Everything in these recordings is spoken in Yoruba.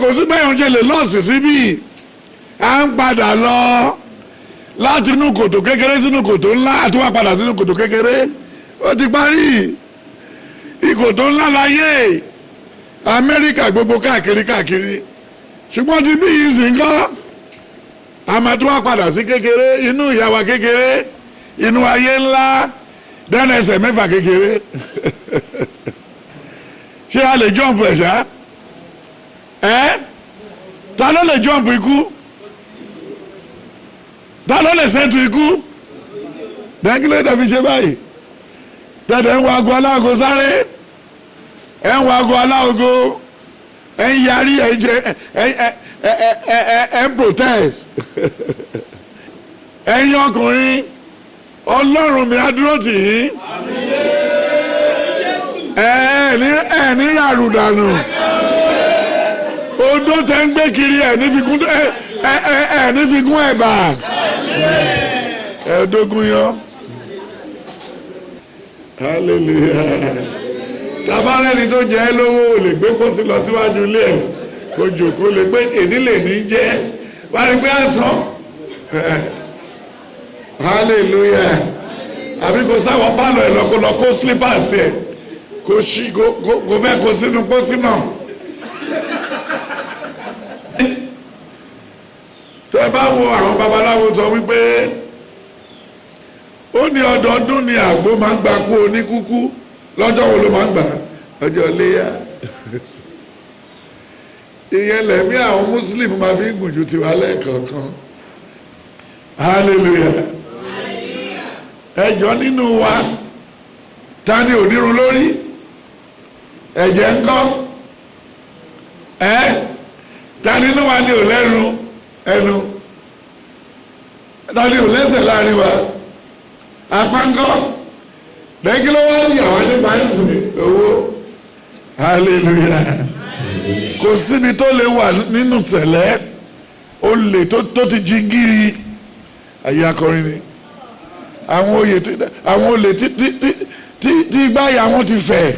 kò sí bẹ́ẹ̀ oúnjẹ lè lọ́ọ̀sì síbí à ń padà lọ láti inú kòtò kékeré sínú kòtò ńlá àti wá padà sínú kòtò kékeré ó ti parí ìkòtò ńlá láyé Amẹ́ríkà gbogbo káàkiri ṣùgbọ́n ti bí yìí sì ń kọ́ àmọ́ tí wá padà sí kékeré inú ìyá wa kékeré inú ayé ńlá dẹ́nu ẹsẹ̀ mẹ́fà kékeré ṣé a lè jọ́ǹpù ẹ̀ ṣá ta ló lè jọ́ǹpù ikú ta ló lè ṣètò ikú dẹ́kílẹ̀ dẹ̀ fi ṣe báyìí tẹ̀dẹ̀ ń wo aago aláàgó sáré ẹ̀ ń wo aago aláàgó ẹ̀ ń yarí ẹ̀ ń jẹ ẹ̀ ń protest ẹ̀yin ọkùnrin Ọlọ́run mi á dúró tì yín ẹ̀ ní ràrùdànù odó tẹ́ ń gbé kiri ẹ̀ ní fi gún ẹ̀bà ẹ̀ẹ́dógún yọ hallelujah tabalẹ́ni tó jẹ́ ẹ́ lówó ò lè gbé pósí lọ síwájú ilé ẹ̀ kò jòkó lè gbé èdè lè ní jẹ́ wá rí pé àsán hallelujah àbí kò sáwọ́ pálọ̀ ẹ̀ lọ kó slippers ẹ̀ kò fẹ́ kó sínú pósí náà. tẹ́ bá wo àwọn babaláwo sọ wípé ó ní ọdọọdún ni àgbo máa ń gba kú oníkúkú lọ́jọ́ wo ló máa ń gbà ọjọ́ léyà ìyẹn lẹ̀mí àwọn muslim máa fi ń gùn ju tiwa lẹ́ẹ̀kọ̀ọ̀kan hallelujah ẹjọ́ nínú wa ta ni onírun lórí ẹ̀jẹ̀ ńkọ́ ta nínú wa ni ò lẹ́nu ẹnu ta ni ò lẹ́sẹ̀ láàrin wa apáńkọ́ lẹ́kí ló wá yàwó nípa ẹ̀sìn owó hallelujah kò síbi tó lè wà nínú tẹ̀lẹ́ olè tó ti jingiri ayé akọrin ni àwọn olè tí gbáyà wọn ti fẹ̀.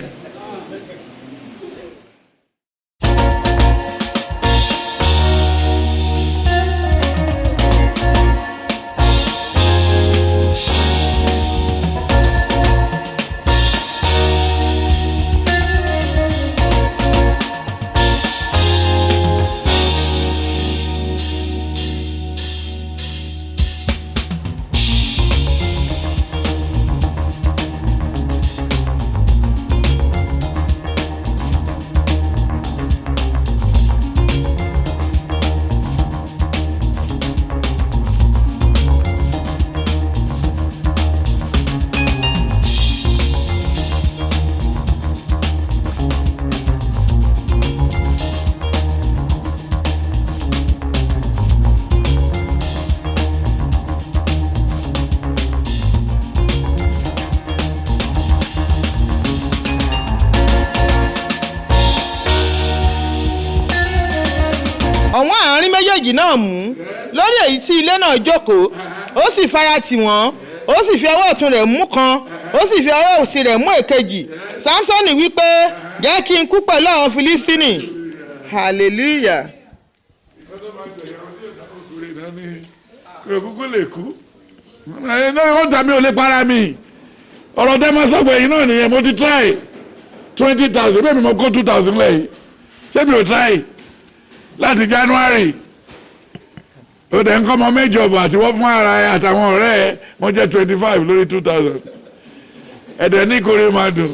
ọ̀wọ́n àárín méjèèjì náà mú lórí èyí tí ilé náà jókòó ó sì fara tì wọ́n ó sì fi ọwọ́ ọ̀tún rẹ̀ mú kan ó sì fi ọwọ́ òsì rẹ̀ mú èkejì Sámsọ́nì wípé jẹ́ kí n kú pẹ̀lú àwọn Fílístínì hallelujah. òkúkú lè kú wọ́n tàbí ò lè para mi ọ̀rọ̀ tẹ́ máa sọ̀gbọ̀ yìí náà nìyẹn mo ti try 20,000 bẹ́ẹ̀ mi mo kó 2,000 lẹ́yìn ṣé mi ò try láti January ó dẹ̀ ń kọ́ ọmọ méjì ọ̀bọ̀ àti wọ́n fún ara ẹ àtàwọn ọ̀rẹ́ ẹ wọ́n jẹ́ 25 lórí 2,000 ẹ̀dẹ̀ ní kórè máa dùn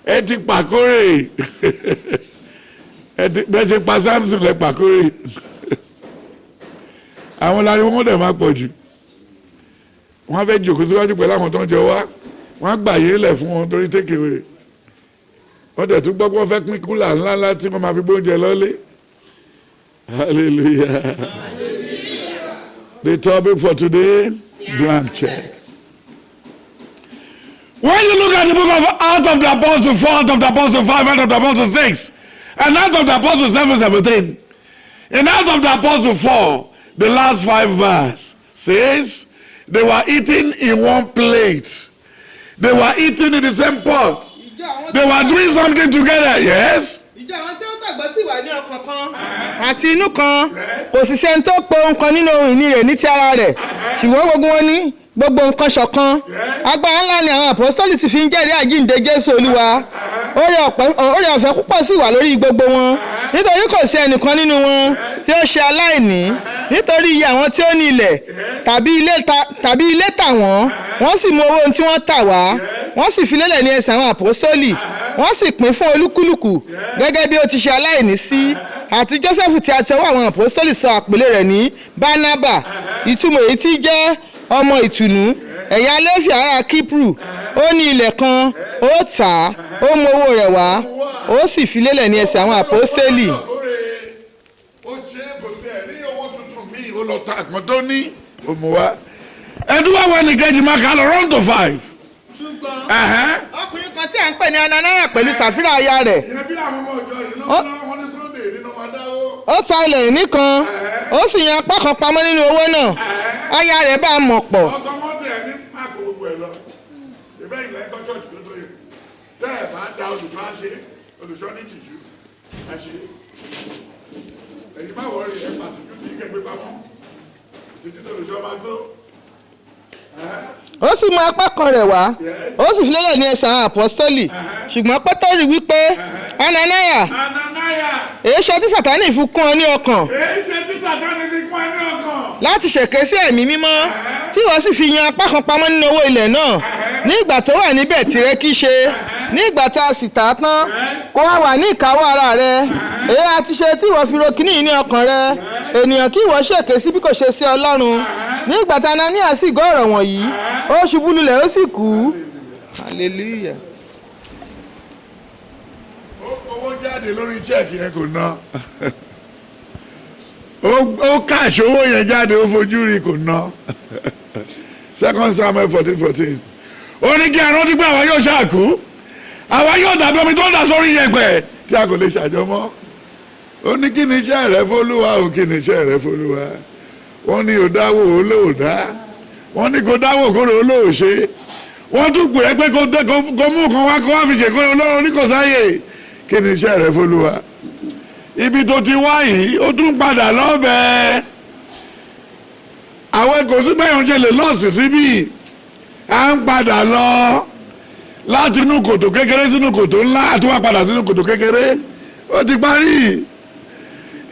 ẹ ti pàkórè bẹ́ẹ̀ ṣe pa Samson lẹ pàkórè àwọn láriwo wọn dẹ̀ máa pọ̀ jù wọ́n fẹ́ jòkó síwájú pẹ̀lú àwọn tó ń jọ wá wọ́n gbà yé lẹ̀ fún wọn torí tékèwé wọ́n tẹ̀ tún gbọ́ pé wọ́n fẹ́ pín kúlà ńláńlá tí wọ́n máa fi gbóúnjẹ lọ́lé hallelujah. The topic for today, blank check. When you look at the book of Acts of the Apostles 4, Acts of the Apostles 5, Acts of the Apostles 6, and Acts of the Apostles 7:17, in Acts of the Apostles 4, the last 5 verse says they were eating in one plate. They were eating in the same pot. They were doing something together, yes? onígbàgbọ́ sì wà ní ọkàn kan àti inú kan kò sì sẹ́ni tó pe ohun kan nínú ohun ìní rẹ̀ ní ti ara rẹ̀ ṣùgbọ́n gbogbo wọn ní gbogbo nǹkan ṣọ̀kan agbára ńlá ni àwọn àpọ́sítélì sì fi ń jẹ́rìí àjíǹde Jésù Olúwa oore ọ̀fẹ́ púpọ̀ sì wà lórí gbogbo wọn nítorí kò sí ẹnìkan nínú wọn tí ó ṣe aláìní nítorí iye àwọn tí ó ní ilẹ̀ tàbí ilé tà wọ́n sì mú owó tí wọ́n tà wá wọ́n sì fi lélẹ̀ ní ẹsẹ̀ àwọn àpọ́sítélì wọ́n sì pín fún olúkúlùkù gẹ́gẹ́ bí ó ti ṣe aláìní sí àti Jósẹ́fù tí a ti ọwọ́ àwọn àpọ́sítélì sọ àpèlé rẹ̀ ní Bánábà ìtumọ̀ èyí tí jẹ́ ọmọ ìtùnú ẹ̀yà Léfì ará Kípùrù ó ní ilẹ̀ kan ó tà á ó mú owó rẹ̀ wá ó sì fi lélẹ̀ ní ẹsẹ̀ àwọn àpọ́sítélì. ó ṣe kò tí ẹ ní owó tuntun míì ó lọ ta àpọn tó ní òmùwá ẹdúwà wà ní kejì máa kà lọ run to 5. ṣùgbọ́n ọkùnrin kan tí à ń pè ní Ananiah pẹ̀lú Sàfírà aya rẹ̀ ìyẹn bí àwọn ọmọ ìjọ yìí lọ́wọ́ wọn ní Sunday nínú máa dáwó. ó ta ilẹ̀ ìní kan ó sì yan apá kan pamọ́ nínú owó náà aya rẹ̀ bá a mọ̀ pọ̀. ọkọ mọ́tò ẹ̀ ní máàkì gbogbo ẹ̀ lọ ìbẹ́ ìlẹ̀ ẹ̀kọ́ church tó tó yẹ tẹ́ ẹ̀ bá da olùṣọ́ àṣẹ olùṣọ́ ní tìjú àṣẹ ẹ̀yin má wọrí ẹ̀ pàtìkú tí kẹgbẹ́ pamọ́ tìjú tó olùṣọ́ máa tó. ó sì mú apá kan rẹ̀ wá ó sì fi lélẹ̀ ní ẹsẹ̀ àwọn àpọ́sítélì ṣùgbọ́n Pétérù wí pé Ananiah èéṣe tí Sátánì fi kún ọ ní ọkàn láti ṣèké sí ẹ̀mí mímọ́ tí wọ́n sì fi yan apá kan pamọ́ nínú owó ilẹ̀ náà ní ìgbà tó wà níbẹ̀ tìrẹ kí ṣe ní ìgbà tá a sì tà á tán kó wá wà ní ìkáwọ́ ara rẹ èyí a ti ṣe tí ìwọ fi ro kíní yìí ní ọkàn rẹ ènìyàn kí ìwọ ṣèké sí bí kò ṣe sí Ọlọ́run ní ìgbà tí Ananiah sì gbọ́ ọ̀rọ̀ wọ̀nyí ó ṣubú lulẹ̀ ó sì kú. hallelujah. owó jáde lórí chẹ́ẹ̀kì yẹn kò ná ó káàṣì owó yẹn jáde ó fojú rí kò ná 2 Samuel 14:14 ó ní kí ẹran dípẹ́ àwa yóò ṣàkú àwa yóò dàbí omi tó ń dà sórí yẹ̀pẹ̀ tí a kò lè ṣàjọmọ́ ó ní kí ni iṣẹ́ rẹ fÓlúwa ò kí ni iṣẹ́ rẹ fÓlúwa wọ́n ní ò dáwó olóòdá wọ́n ní kò dáwó kóró olóòṣe wọ́n tún pè é pé kò mú kan wá kó wá fi ṣèkó olóró ní kò sáyè kí ni iṣẹ́ rẹ fÓlúwa ibi tó ti wá yìí ó tún padà lọ́bẹ̀ẹ́ àwọn kò sí bẹ́ẹ̀ yẹn lè lọ́ọ̀sì síbí à ń padà lọ láti inú kòtò kékeré sínú kòtò ńlá àti wá padà sínú kòtò kékeré ó ti parí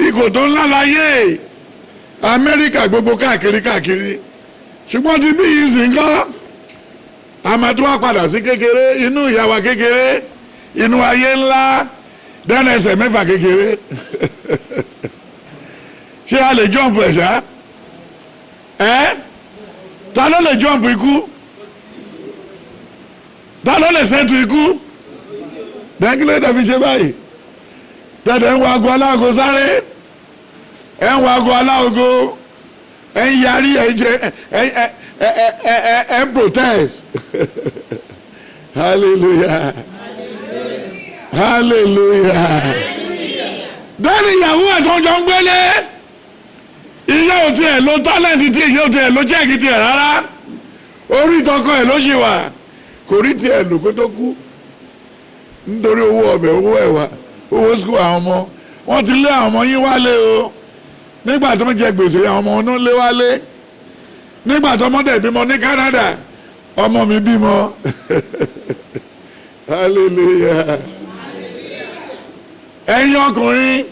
ìkòtò ńlá láyé Amẹ́ríkà gbogbo káàkiri ṣùgbọ́n ti bí yìí sì ń kọ́ àmọ́ tí wọ́n padà sí kékeré inú ìyàwó kékeré inú ayé ńlá dáná ẹsẹ̀ mẹ́fà kékeré ṣé a lè jọ́ǹpù ẹ̀ ṣá ta ló lè jọ́ǹpù ikú ta ló lè ṣètò ikú dẹ́kílẹ̀ dàbí ṣe báyìí tẹ̀dẹ̀ ń wo aago aláàgó sáré ẹ̀ ń wo aago aláàgó ẹ̀ ń yarí ẹ̀ ń protest hallelujah hallelujah dẹ́ni ìyàwó ẹ̀ tó ń jọ ń gbélé ìyá ò tiẹ̀ lo tálẹ̀ntì tí ìyá ò tiẹ̀ lo jẹ́ẹ̀kì tiẹ̀ rárá orí ìtọ́kọ ẹ̀ ló ṣì wà kò rí tiẹ̀ lò kó tó kú nítorí owó ọbẹ̀ owó ẹ̀wà owó sukùl àwọn ọmọ wọ́n ti lé àwọn ọmọ yín wálé o nígbà tó ń jẹ gbèsè àwọn ọmọ ọ̀nà lé wálé nígbà tó ọmọdé bímọ ní Canada ọmọ mi bímọ hallelujah ẹ̀yin ọkùnrin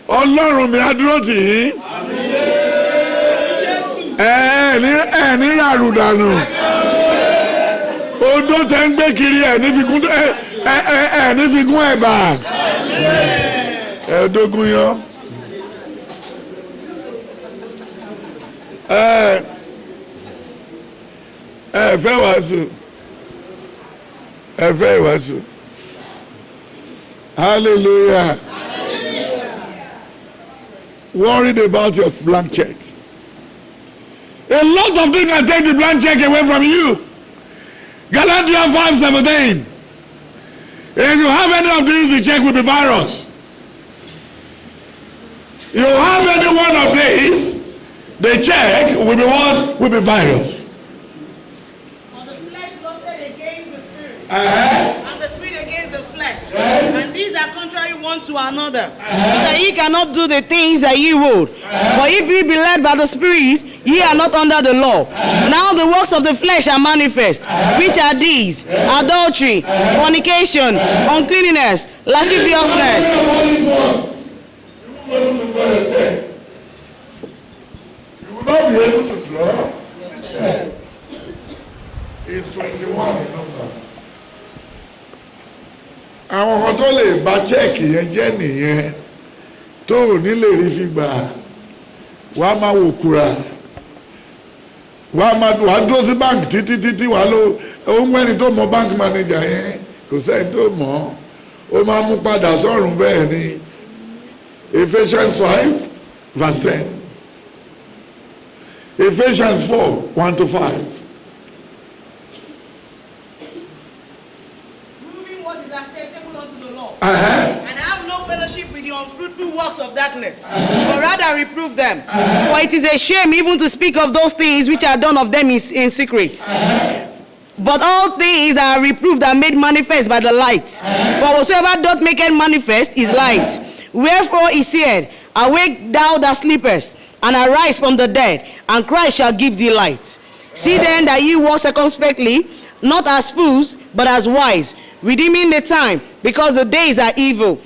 Ọlọ́run mi á dúró tì yín ẹ̀ ní ràrùdànù odó tẹ ń gbé kiri ẹ̀ ní fi gún ẹ̀bà ẹ̀ẹ́dógún yọ ẹ fẹ́ wàásù ẹ fẹ́ wàásù hallelujah worried about your blank check a lot of things can take the blank check away from you. Galatians 5:17 if you have any of these the check will be virus. You have any one of these the check will be what? Will be virus. For the flesh lusted against the spirit, and the spirit against the flesh, and these are contrary one to another, so that ye cannot do the things that ye would. For if ye be led by the Spirit, ye are not under the law. Now the works of the flesh are manifest, which are these: adultery, fornication, uncleanness, lasciviousness. You will not be able to draw. It's 21. Àwọn kan tó lè bà chẹ́ẹ̀kì yẹn jẹ́ nìyẹn tó ò ní lè rí fi gbà wàá máa wò kúra wàá dúró sí báńkì títí wàá lọ òun mẹ́ni tó mọ báńkì mánéjà yẹn kò sẹ́ni tó mọ̀ ó máa mú padà sọ́run bẹ́ẹ̀ ni. Ephesians 5 verse 10. Ephesians 4 1-5. Proving what is acceptable unto the Lord. And have no fellowship with the unfruitful works of darkness, but rather reprove them. For it is a shame even to speak of those things which are done of them in secret. But all things are reproved and made manifest by the light. For whatsoever doth make it manifest is light. Wherefore he said, Awake thou that sleepest, and arise from the dead, and Christ shall give thee light. See then that ye walk circumspectly, not as fools, but as wise, redeeming the time, because the days are evil.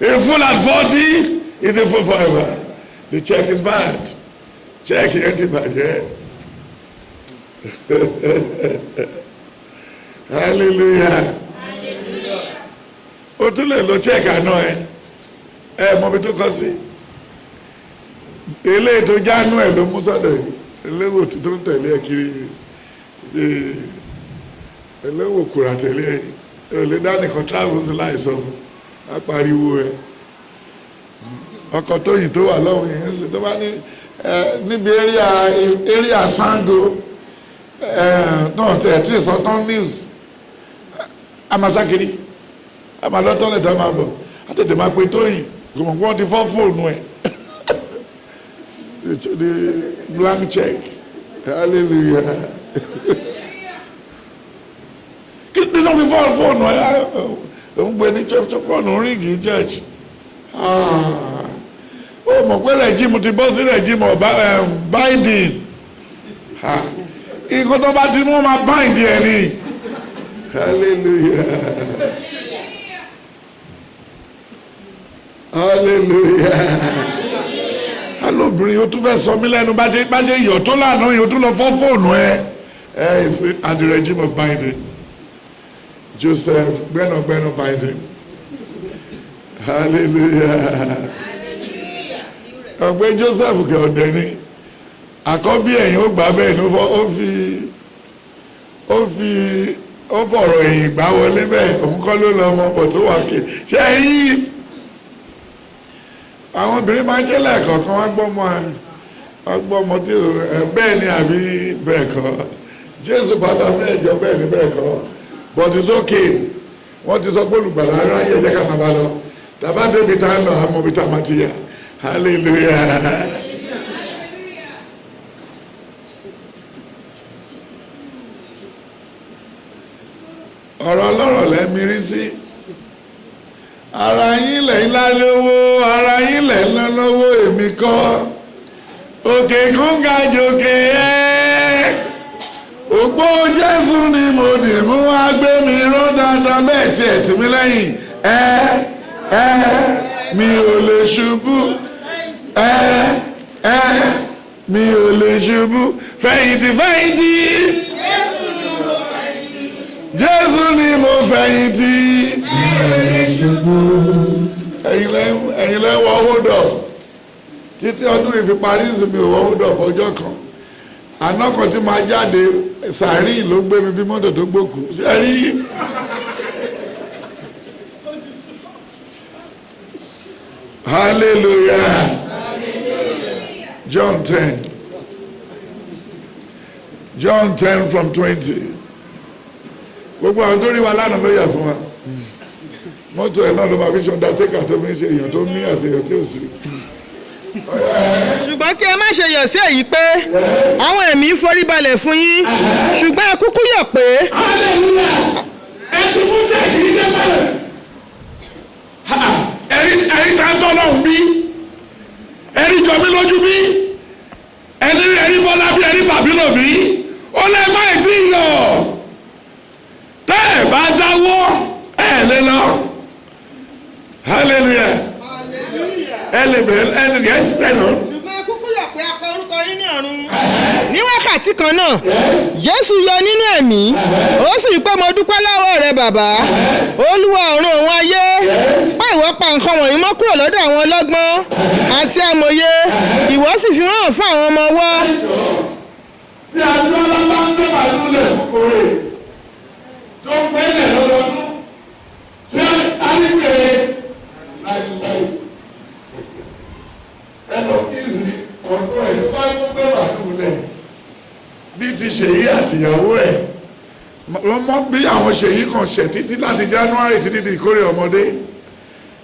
A fool at 40 is a fool forever. The check is bad. Check empty bad, yeah. Hallelujah. O tún lè lo check àná ẹ mọ bí tó kọ sí eléyìí tó jánu ẹ ló mú sọ́dọ̀ yìí eléwò tó ń tẹ̀lé ẹ kiri eléwò kura tẹ̀lé ẹ ẹ lè dá nìkan travel sí láìsọ apariwo ẹ ọkọ̀ tóyìn tó wà lọ́wọ́ yẹn sì tó bá ní níbi area Sango náà tẹ̀ tí sọ́tàn news amasakiri amalọ́tọ́ lẹ́tọ́ máa bọ̀ àtẹ̀tẹ̀ máa pe tóyìn kòmọ̀ wọ́n ti fọ́ fóònù ẹ̀ the blank check hallelujah kí ni wọ́n fi fọ́ fóònù ẹ̀ òun gbé ní fóònù ríngì church ó mọ̀ pé rẹ̀jímù ti bọ́ sí rẹ̀jímù binding nǹkan tó bá ti mú máa bind ẹ̀ ni hallelujah hallelujah alóbìnrin o tún fẹ́ sọ mí lẹ́nu bá jẹ́ iyọ̀ tó lànà yìí o tún lọ fọ́ fóònù is at the regime of binding. Joseph gbẹ́nàgbẹ́nà binding hallelujah ọ̀gbẹ́ Joseph kẹ́ ọ̀dẹ́ ni àkọ́bí ẹ̀yìn ó gbà bẹ́ẹ̀ ni ó fọ̀rọ̀ ẹ̀yìn gbà wọlé bẹ́ẹ̀ òun kọ́ ló lọ ọmọ pọ̀ tó wà ké ṣe yí àwọn obìnrin máa ń ṣe lẹ́ẹ̀kọ̀ọ̀kan wọ́n gbọ́ ọmọ tí bẹ́ẹ̀ ni àbí bẹ́ẹ̀ kọ́ Jésù padà fẹ́ jọ bẹ́ẹ̀ ni bẹ́ẹ̀ kọ́ but it's okay wọ́n ti sọ pé olùgbàlà ara yẹ jẹ́ ká máa bá lọ tàbá débi tá a lọ àmọ́ bí tá a máa ti yà hallelujah. ọ̀rọ̀ ọlọ́rọ̀ lẹ́mi rí sí ara yín lẹ̀ ńlá lówó ara yín lẹ̀ ńlá lówó èmi kọ́ òkè kan ga jòkè ẹ́ ògbó Jésù ni mo dì mú wá gbé mi ró dandan bẹ́ẹ̀ tiẹ̀ tì mí lẹ́yìn mi ò lè ṣubú mi ò lè ṣubú fẹ̀yìntì fẹ̀yìntì. Jésù ni mo fẹ̀yìntì. ẹ̀yin lẹ́wọ̀ hold up títí ọdún ìfi parí ìsinmi ò hold up ọjọ́ kan àná kan tí máa jáde sàárìn ló gbé mi bí mọ́tò tó gbókù ṣe rí hallelujah John 10 from 20. Gbogbo àwọn tó rí wa lánàá ló yà fún wa mọ́tò ẹ̀ náà ló máa fi ṣe undertaker tó fi ń ṣe èèyàn tó ní àti èèyàn tí ò sí ṣùgbọ́n kí ẹ má ṣe yọ̀ sí èyí pé àwọn ẹ̀mí ń forí balẹ̀ fún yín ṣùgbọ́n ẹ kúkú yọ̀ pé. hallelujah ẹ ti mú jẹ́ ìdílé débẹ̀rẹ̀ ẹ̀rí tá a tọ́ lọ́hùn bí ẹ̀rí jọ mí lójú bí ẹ̀rí bọ́lá bí ẹ̀rí bàbílò bí ó lẹ́ má ì tí ì yọ̀ tẹ́ ẹ̀ bá dáwọ́ ẹ̀ lé lọ hallelujah ẹ lè bẹ̀rẹ̀ ẹ lè gẹ̀ ẹ́ náà. ṣùgbọ́n kúkú yọ̀ pé a kọ orúkọ yín ní ọ̀run. ní wákàtí kan náà Jésù yọ nínú ẹ̀mí ó sì pé mo dúpẹ́ lọ́wọ́ rẹ bàbá olúwa ọ̀run òun ayé pé ìwọ pa nǹkan wọ̀nyí mọ́ kúrò lọ́dọ̀ àwọn ọlọ́gbọ́n àti amòye ìwọ sì fi hàn fún àwọn ọmọ wa. tí adúlọ́lá bá ń gbé màálù lẹ̀ kórè tó ń gbélé lọ́dọọdún tí a ní pé láìláì ẹnà ìzì ọdún ẹ̀ tó bá ń gbé màálù lẹ̀ bí ti ṣèyí àtìyàwó ẹ̀ wọ́n mọ̀ bí àwọn ṣèyí kan ṣẹ̀ títí láti January títí di ìkórè ọmọdé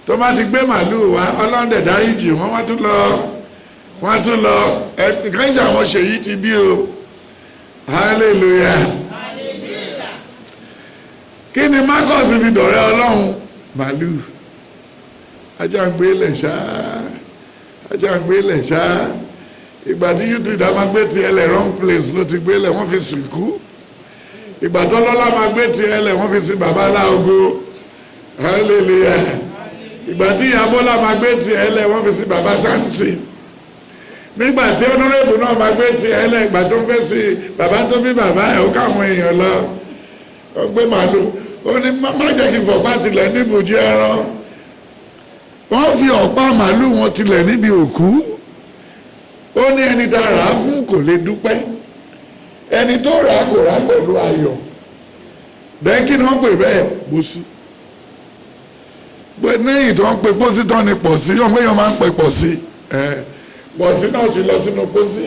tó bá ti gbé màálù wá ọlọ́dẹ̀ dáríjì wọ́n tún lọ nǹkan ìjà àwọn ṣèyí ti bí o hallelujah kí ni Marcus fi dọ̀rẹ́ Ọlọ́run màálù ajá ń gbélé ṣáá ìgbà tí YouTube máa gbé tiẹ̀ lẹ̀ wrong place ló ti gbélé wọ́n fi sìnkú ìgbà tó lọ́lá máa gbé tiẹ̀ lẹ̀ wọ́n fi sí bàbá láogo hallelujah ìgbà tí ìyá Bọ́lá máa gbé tiẹ̀ lẹ̀ wọ́n fi sí bàbá Samson nígbà tí honorable náà máa gbé tiẹ̀ lẹ̀ ìgbà tó ń fẹ́ sí bàbá tó bí bàbá ẹ̀ ó káwọn èèyàn lọ ó gbé màálù ó ní má jẹ́ kí fọ̀pá tilẹ̀ níbùjí ẹran wọ́n fi ọ̀pá màálù wọn tilẹ̀ níbi òkú ó ní ẹni tá a rà á fún kò lè dúpẹ́ ẹni tó rà á kò rà á pẹ̀lú ayọ̀ bẹ́ẹ̀ kí ni wọ́n pè bẹ́ẹ̀ pósí pé lẹ́yìn tó ń pe pósí tán ni pọ̀ sí ọmọ èèyàn máa ń pe pọ̀ sí pọ̀ sí náà ti lọ sínú pósí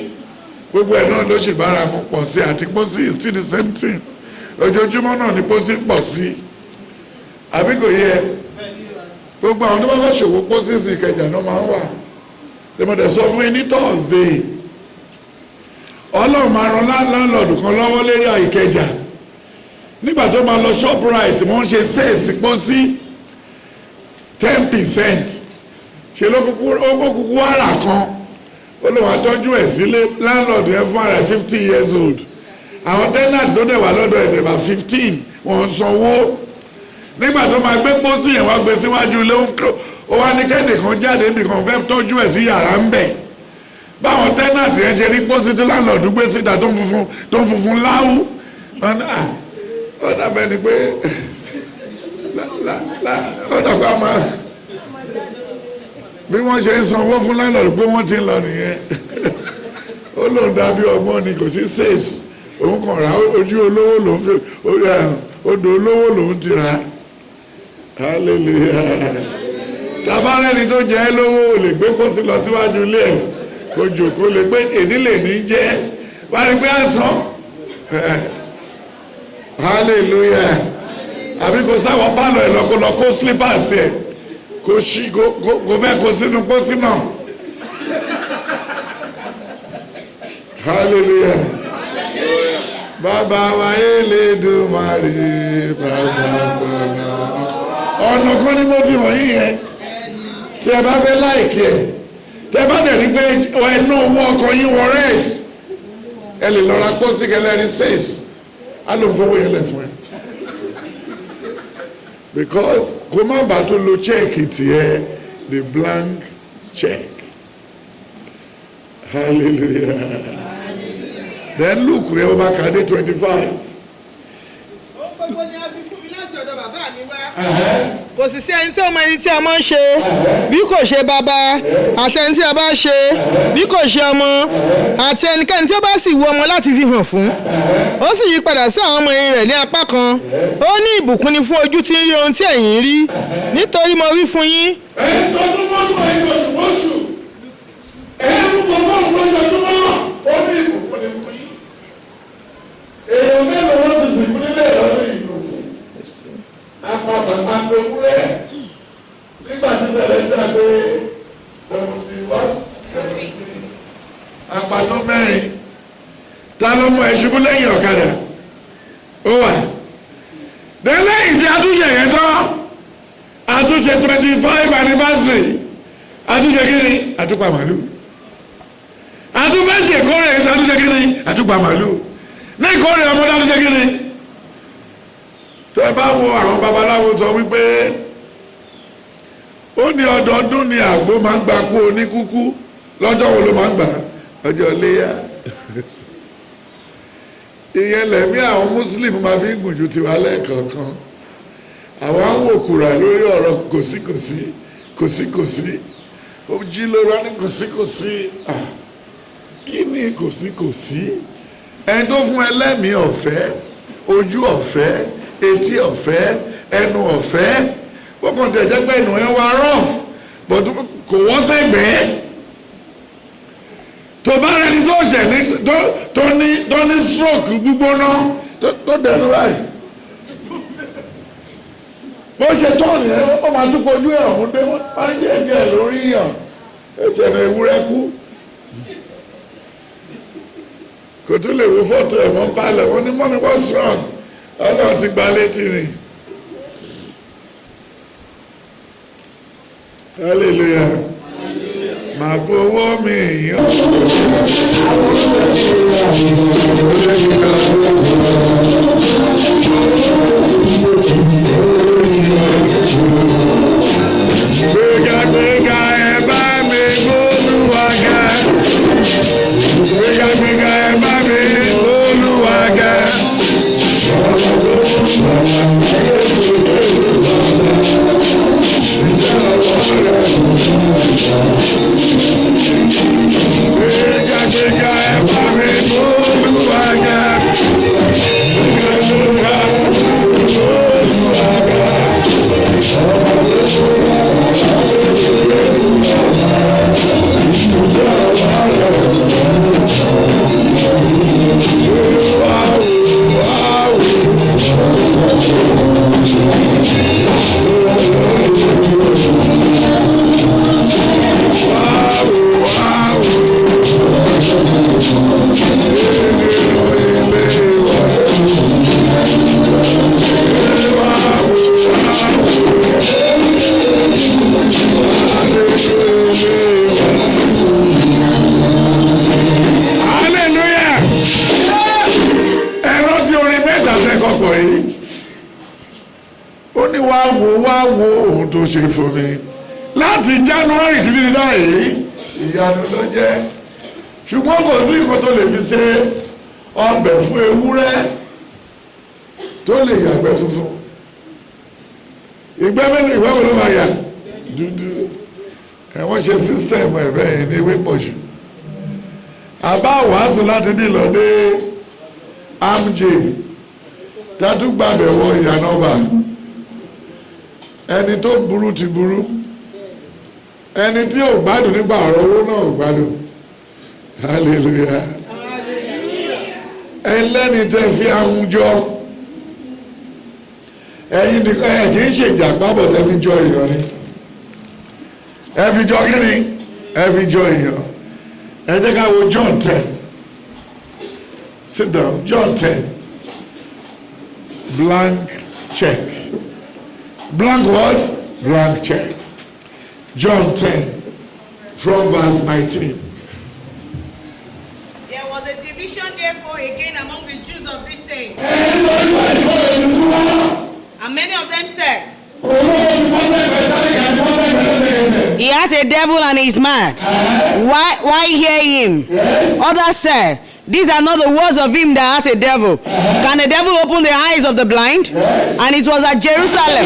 gbogbo ẹ̀ náà ló sì bára mu pọ̀ sí àti pósí is still the same thing ojoojúmọ́ náà ni pósí pọ̀ sí àbí kò yẹ gbogbo àwọn tó bá fẹ́ ṣòwò pósí sí Ìkẹjà náà máa ń wà lèmọ̀dẹ̀ sọ fún yín ní Thursday Ọlọ́run máa ran láńlọ́ọ̀dù kan lọ́wọ́ lérí Ìkẹjà nígbà tó máa lọ Shoprite wọ́n ń ṣe sales pósí 10% ṣe ló kúkú wàrà kan ó lè wá tọ́jú ẹ̀ sílé láńlọ́ọ̀dù ẹ̀ fún ara 50 years old àwọn tenant tó dẹ̀ wà lọ́dọ̀ ẹ̀ dẹ̀bà 15 wọ́n sanwó nígbà tó máa gbé pósí yẹn wá gbé síwájú ilé ó wá ní kẹ́nìkan jáde nìkan fẹ́ tọ́jú ẹ̀ sí yàrá ń bẹ̀ báwọn tenant yẹn ṣe rí pósí tó láńlọ́ọ̀dù gbé síta tó ń funfun láwù ó dàbẹ̀ ni pé ó dàgbà máa bí wọ́n ṣe ń sanwó fún láńlọ́ọ̀dù pé wọ́n ti ń lọ nìyẹn ó lòun dàbí ọgbọ́n ni kò sí sales òun kàn rà ojú olówó lòun fi odò olówó lòun ti rà hallelujah tabarẹ́ni tó jẹ́ lówó ò lè gbé pósí lọ síwájú ilé ẹ̀ kò jòkó lè gbé èdè lè ní jẹ́ wá rí pé àsán hallelujah àbí kò sáwọ́ pálọ̀ ẹ̀ lọ́kọ́ kó slippers ẹ̀ kò fẹ́ kó sínú pósí náà hallelujah bàbá wa Elédùmarè bàbá fẹ́ràn ọ̀nà kan ni mo fi hàn yín yẹn tí ẹ bá fẹ́ láìkí ẹ̀ tẹ́ bá dẹ̀ rí pé ẹnu owó ọkọ̀ yín wọ red ẹ lè lọ ra pósí kẹlẹ́rì 6 á ló ń fowó yẹn lẹ̀ fún ẹ because kò má bàa tó lo check tiẹ̀ the blank check hallelujah then look ẹ ọba kàdé 25. gbogbo ni a fi fún mi láti ọ̀dọ̀ bàbá mi wá. kò sì sí ẹni tí ó mọ ẹni tí ọmọ ń ṣe bí kò ṣe bàbá àti ẹni tí a bá ṣe bí kò ṣe ọmọ àti ẹnikẹ́ni tí ó bá sì wù ọmọ láti fi hàn fún. ó sì yí padà sí àwọn ọmọ ẹ̀yìn rẹ̀ ní apá kan ó ní ìbùkún ni fún ojú tí ń rí ohun tí ẹ̀yin rí nítorí mo wí fún yín. ẹ̀yin tó tún mọ́ ọ̀nà ìgbọ̀nsùmọ́sù ẹ̀yin tó mọ́ ọ̀nà ìgbọ̀nsùmọ́ ó ní ìbùkún ni fún yín. èèyàn mélòó ló ti sìnkú nílẹ̀ lọ́dún ìgbọ̀nsẹ̀ apá bàbá gbogbo rẹ̀ nígbà tí ṣẹlẹ̀ ṣe àgbé 70 what 70 àpá tó mẹ́rin ta ló mọ ìṣubú lẹ́yìn ọ̀kadà ó wà lẹ́yìn tí àtúnṣe yẹn tán àtúnṣe 25 anniversary àtúnṣe kíni àtúpa màálù àtúnfẹ́sì ìkórè ẹ̀sẹ̀ àtúnṣe kíni àtúpa màálù ní ìkórè ọmọdé àtúnṣe kíni tẹ́ bá wo àwọn babaláwo sọ wípé ó ní ọdọọdún ni àgbo máa ń gbà kú oníkúkú lọ́jọ́ wo ló máa ń gbà ọjọ́ léyà ìyẹn lẹ̀mí àwọn muslim máa fi ń gùn ju tiwa lẹ́ẹ̀kọ̀ọ̀kan àwọn á wò kùrà lórí ọ̀rọ̀ kòsíkòsí ó jí lórí wọn ní kòsíkòsí kí ni kòsíkòsí ẹni tó fún ẹlẹ́mìí ọ̀fẹ́ ojú ọ̀fẹ́ etí ọ̀fẹ́ ẹnu ọ̀fẹ́ wọ́n kàn tẹ̀ jẹ́ pé ẹnu ẹ wá rough but kò wọ́n sẹ́gbẹ̀ẹ́ tó bá rẹni tó ṣẹ̀ ní tó ní stroke gbígbóná tó dẹnu báyìí bó ṣe tọ́ọ̀nù ẹ ó máa tún kojú ẹ̀ ọ̀hún dé wọ́n ní díẹ̀ lórí yàn ẹ̀jẹ̀ ní ewúrẹ́ kú kò tún lè wo fọ́tò ẹ̀ wọ́n balẹ̀ wọ́n ní mọ́mí what's wrong ọlọ́run ti gba létí ni hallelujah máa fowó mi yàn. Gbéga ẹ bá mi gbólúwa ga. Gbéga ẹ bá mi gbólúwa ga. Gbéga ẹ bá mi gbólúwa ga. Wá wo ohun tó ṣe fún mi láti January títí di báyìí ìyanu ló jẹ́ ṣùgbọ́n kò sí nǹkan tó lè fi ṣe ọbẹ̀ fún ewúrẹ́ tó lè yàgbẹ́ funfun ìgbẹ́ mélòó ìgbẹ́ wo ló máa yà dúdú wọ́n ṣe system ẹ̀bẹ̀ yìí ní ewé pọ̀jù àbá wàásù láti ní ìlọ́dé amj tátúgbàbẹ̀ wọ ìyànà ọba ẹni tó burú ti burú ẹni tí ò gbádùn nígbà ọ̀rọ̀ owó náà ò gbádùn hallelujah ẹlẹ́ni tẹ́ fi ahun jọ ẹ̀yin ni kì í ṣe ìjàgbá bọ̀ tẹ́ fi jọ èèyàn ni ẹ fi jọ kí ni ẹ fi jọ èèyàn ẹ jẹ́ ká wo John 10 sit down John 10 blank check. Blank what? Blank check. John 10 from verse 19. There was a division therefore again among the Jews of this saying. And many of them said, he has a devil and is mad. Why hear him? Yes. Others said, these are not the words of him that has a devil. Can a devil open the eyes of the blind? Yes. And it was at Jerusalem.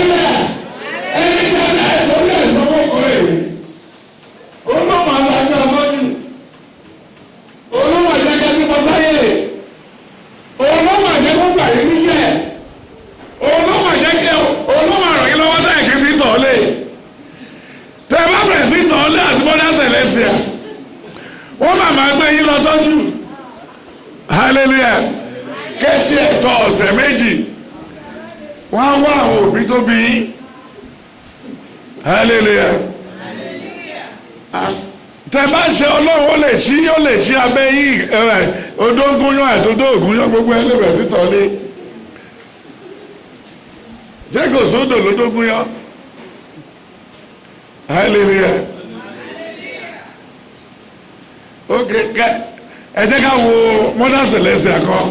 Hallelujah. Kẹ́tí ẹ̀tọ́ ọ̀sẹ̀ méjì wọ́n wá àwọn òbí tó bí hallelujah tẹ bá ṣe ọlọ́run ó lè ṣí abẹ́ yìí odógúnyán àtòdóògúnyán gbogbo ẹlẹ́bẹ̀ẹ́ sí tọ́lé ṣé kò sódò lódógúnyán hallelujah ok ẹ jẹ́ ká wo Mother Celestia kan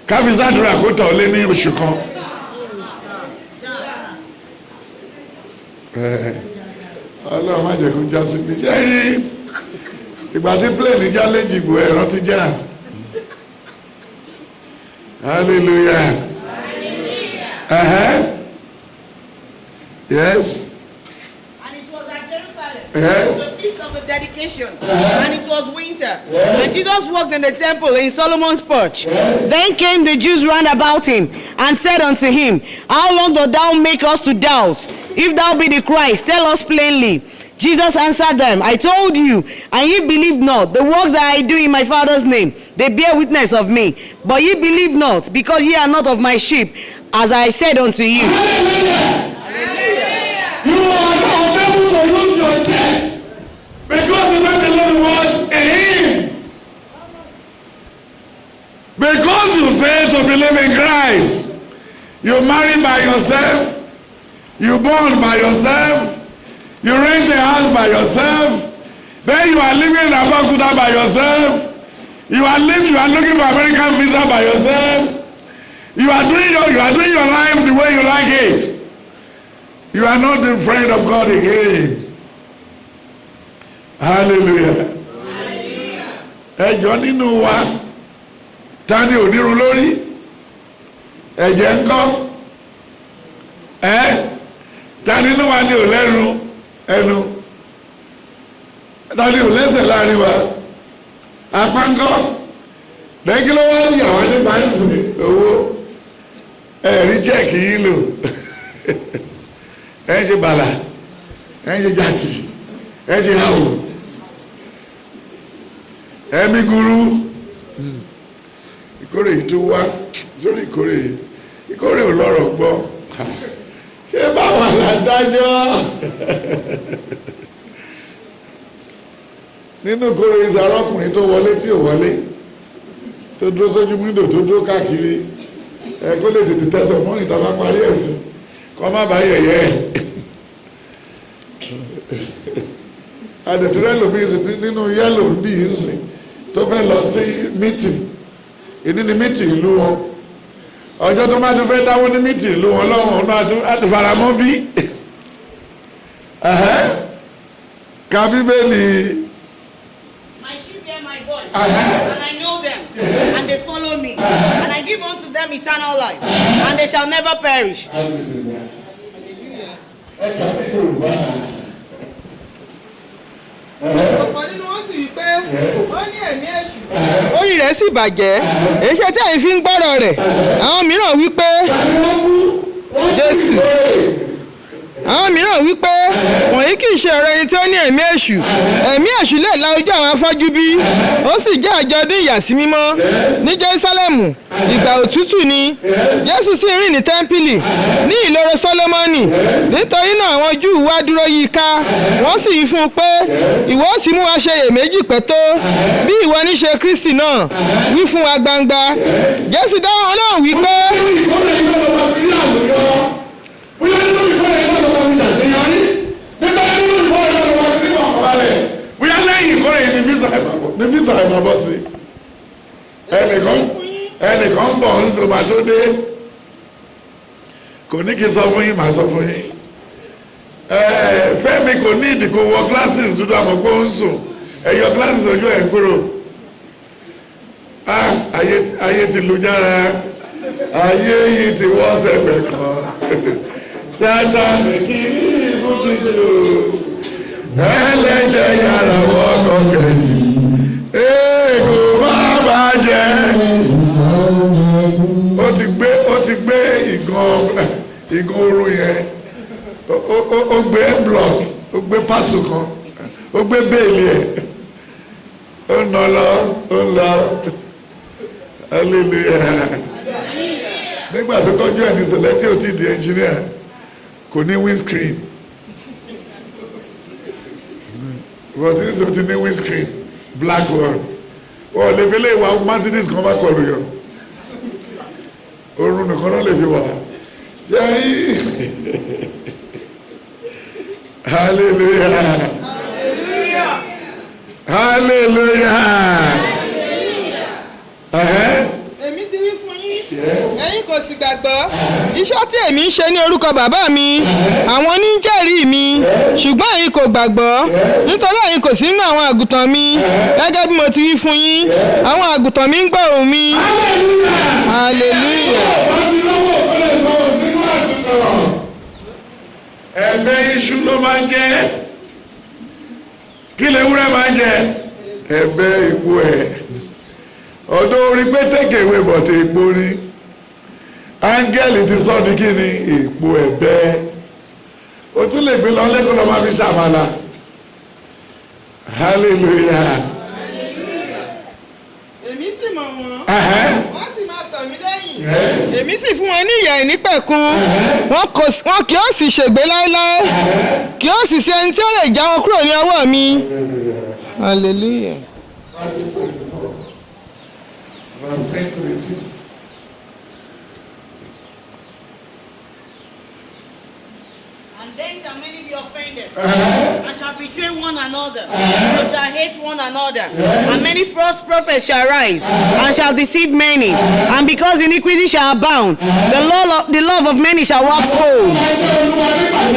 ká fi sádùrà kó tọ́lé ní oṣù kan ọlọ́run má jẹ́ kó já sí mi ṣe rí ìgbà tí plane já léjìgbò ẹ̀rọ ti já hallelujah yes. And it was at Jerusalem. Yes. The feast of the dedication. And it was winter. And Jesus walked in the temple in Solomon's porch. Then came the Jews round about him and said unto him, How long dost thou make us to doubt? If thou be the Christ, tell us plainly. Jesus answered them, I told you, and ye believe not. The works that I do in my Father's name, they bear witness of me. But ye believe not, because ye are not of my sheep, as I said unto you. You are unable to use your chest because you don't believe what in Him. Because you fail to believe in Christ, you marry by yourself, you born by yourself, you rent a house by yourself, then you are living in Abakuta by yourself, you are looking for American visa by yourself, you are doing your life the way you like it. You are not the friend of God again. Hallelujah. Ẹjọ́ nínú wa ta ni onírun lórí ẹ̀jẹ̀ ńkọ́ ta nínú wa ni ò lẹ́nu ẹnu ta ni ò lẹ́sẹ̀ láàrin wa apá ńkọ́ lẹ́yìn kí ló wá yà wá nípa ìsìn owó ẹ̀rí chẹ́ẹ̀kì yìí lò ẹ ṣe bàlà ẹ ṣe jàtì ẹ ṣe hàwù ẹmí gúrú ìkórè yìí tó wá sórí ìkórè ò lọ́rọ̀ gbọ́ ṣé báwa ládájọ́ nínú ìkórè ìsàrọ̀ ọkùnrin tó wọlé tí ò wọlé tó dúró sójú múndò tó dúró káàkiri ẹ kó lè tètè tẹsẹ̀ mọ́ ìta bá parí ẹ̀sìn kọ́ má bá yẹ̀yẹ́ ẹ̀ àdètúrẹ́ lòmí ìsìn nínú yẹ́lò bí ìsìn tó fẹ́ lọ sí mítìn ìní ni mítìn ìlú wọn ọjọ́ tó má tó fẹ́ dáwọ́ ní mítìn ìlú wọn lọ́wọ́ náà àti faramọ́ bí ka Bíbélì. My sheep hear my voice, and I know them, and they follow me, and I give unto them eternal life, and they shall never perish. ọ̀pọ̀ nínú wọn sì wí pé wọ́n ní ẹ̀mí èṣù. orí rẹ̀ sì bàjẹ́ èyí ṣe tí ẹ̀yin fi ń gbọ́rọ̀ rẹ̀. àwọn mìíràn wí pé Jésù. àwọn mìíràn wí pé wọ̀nyí kì í ṣe ọ̀rọ̀ ẹni tí ó ní ẹ̀mí èṣù. ẹ̀mí èṣù lè la ojú àwọn afọ́jú bí. ó sì jẹ́ àjọ̀dún ìyàsímímọ́ ní Jerúsálẹ́mù ìgbà òtútù ni. Jésù sì rìn ní tẹ́ḿpìlì ní ìloro Sólómọ́nì. nítorí náà àwọn Júù wá dúró yí i ká wọ́n sì wí fún un pé ìwọ ti mú wa ṣe iyèméjì pẹ́ tó bí ìwọ ní ṣe Kristi náà wí fún wa gbangba. Jésù dá wọn náà wí pé bóyá lẹ́yìn ìkórè yìí ní físà ìmọ̀ bọ́ sí ẹnìkan bọ̀ ń sọ ma tó dé kò ní kí sọ fún yín màá sọ fún yín Fẹ́mi kò ní ìdìkò wọ glasses dúdú àmọ́gbó ń sùn ẹ̀yọ glasses ojú ẹ̀ ń kúrò ayé ti lu jára ayé yìí ti wọ́ sẹ́gbẹ̀ kan Sátánì kì í ibú tuntun ẹlẹ́ṣẹ̀ yàrá wọ́kọ̀ kẹ́yìn kò má bàjẹ́ ó ti gbé ìgàn oru yẹn ó gbé block ó gbé pásù kan ó gbé béèlì ẹ̀ ó ń lọ hallelujah nígbà tó kọjú ẹ̀ ní sẹ̀lẹ̀ tí ó ti di engineer kò ní windscreen but this is the windscreen black one wọ́n lè fi lè wá Mercedes kan bá kọlu yọ orun nìkan náà lè fi wà ṣe rí hallelujah hallelujah èmi ti wí fún yín ẹ̀yin kò sì gbàgbọ́ iṣẹ́ tí èmi ń ṣe ní orúkọ bàbá mi àwọn ní ń jẹ́rìí mi ṣùgbọ́n ẹ̀yin kò gbàgbọ́ nítorí ẹ̀yin kò sí nínú àwọn àgùntàn mi gẹ́gẹ́ bí mo ti wí fún yín àwọn àgùntàn mi ń gbọ́ ohùn mi hallelujah. ẹ̀bẹ̀ iṣu ló máa ń jẹ kí lè wúrẹ́ máa ń jẹ ẹ̀bẹ̀ ìbú ẹ̀ ọ̀dọ́ orí pé tẹ́kẹ̀wé bọ̀tẹ̀ ìpò ni áńgẹ́lì ti sọ ní kí ni ìpò ẹ̀bẹ̀ o tún lè gbé lọ lẹ́kọ̀ọ́ lọ́ máa fi ṣàmàlà hallelujah. èmi sì mọ̀ wọ́n wọ́n sì máa tọ̀ mí lẹ́yìn èmi sì fún wọn ní ìyà ìnípẹ̀kun wọn kì ó sì ṣègbé láéláé kì ó sì sí ẹni tí ó lè já wọn kúrò ní ọwọ́ mi hallelujah. Verse 10 to 18. And then shall many be offended, and shall betray one another, and shall hate one another. And many false prophets shall rise, and shall deceive many. And because iniquity shall abound, the love of many shall wax cold.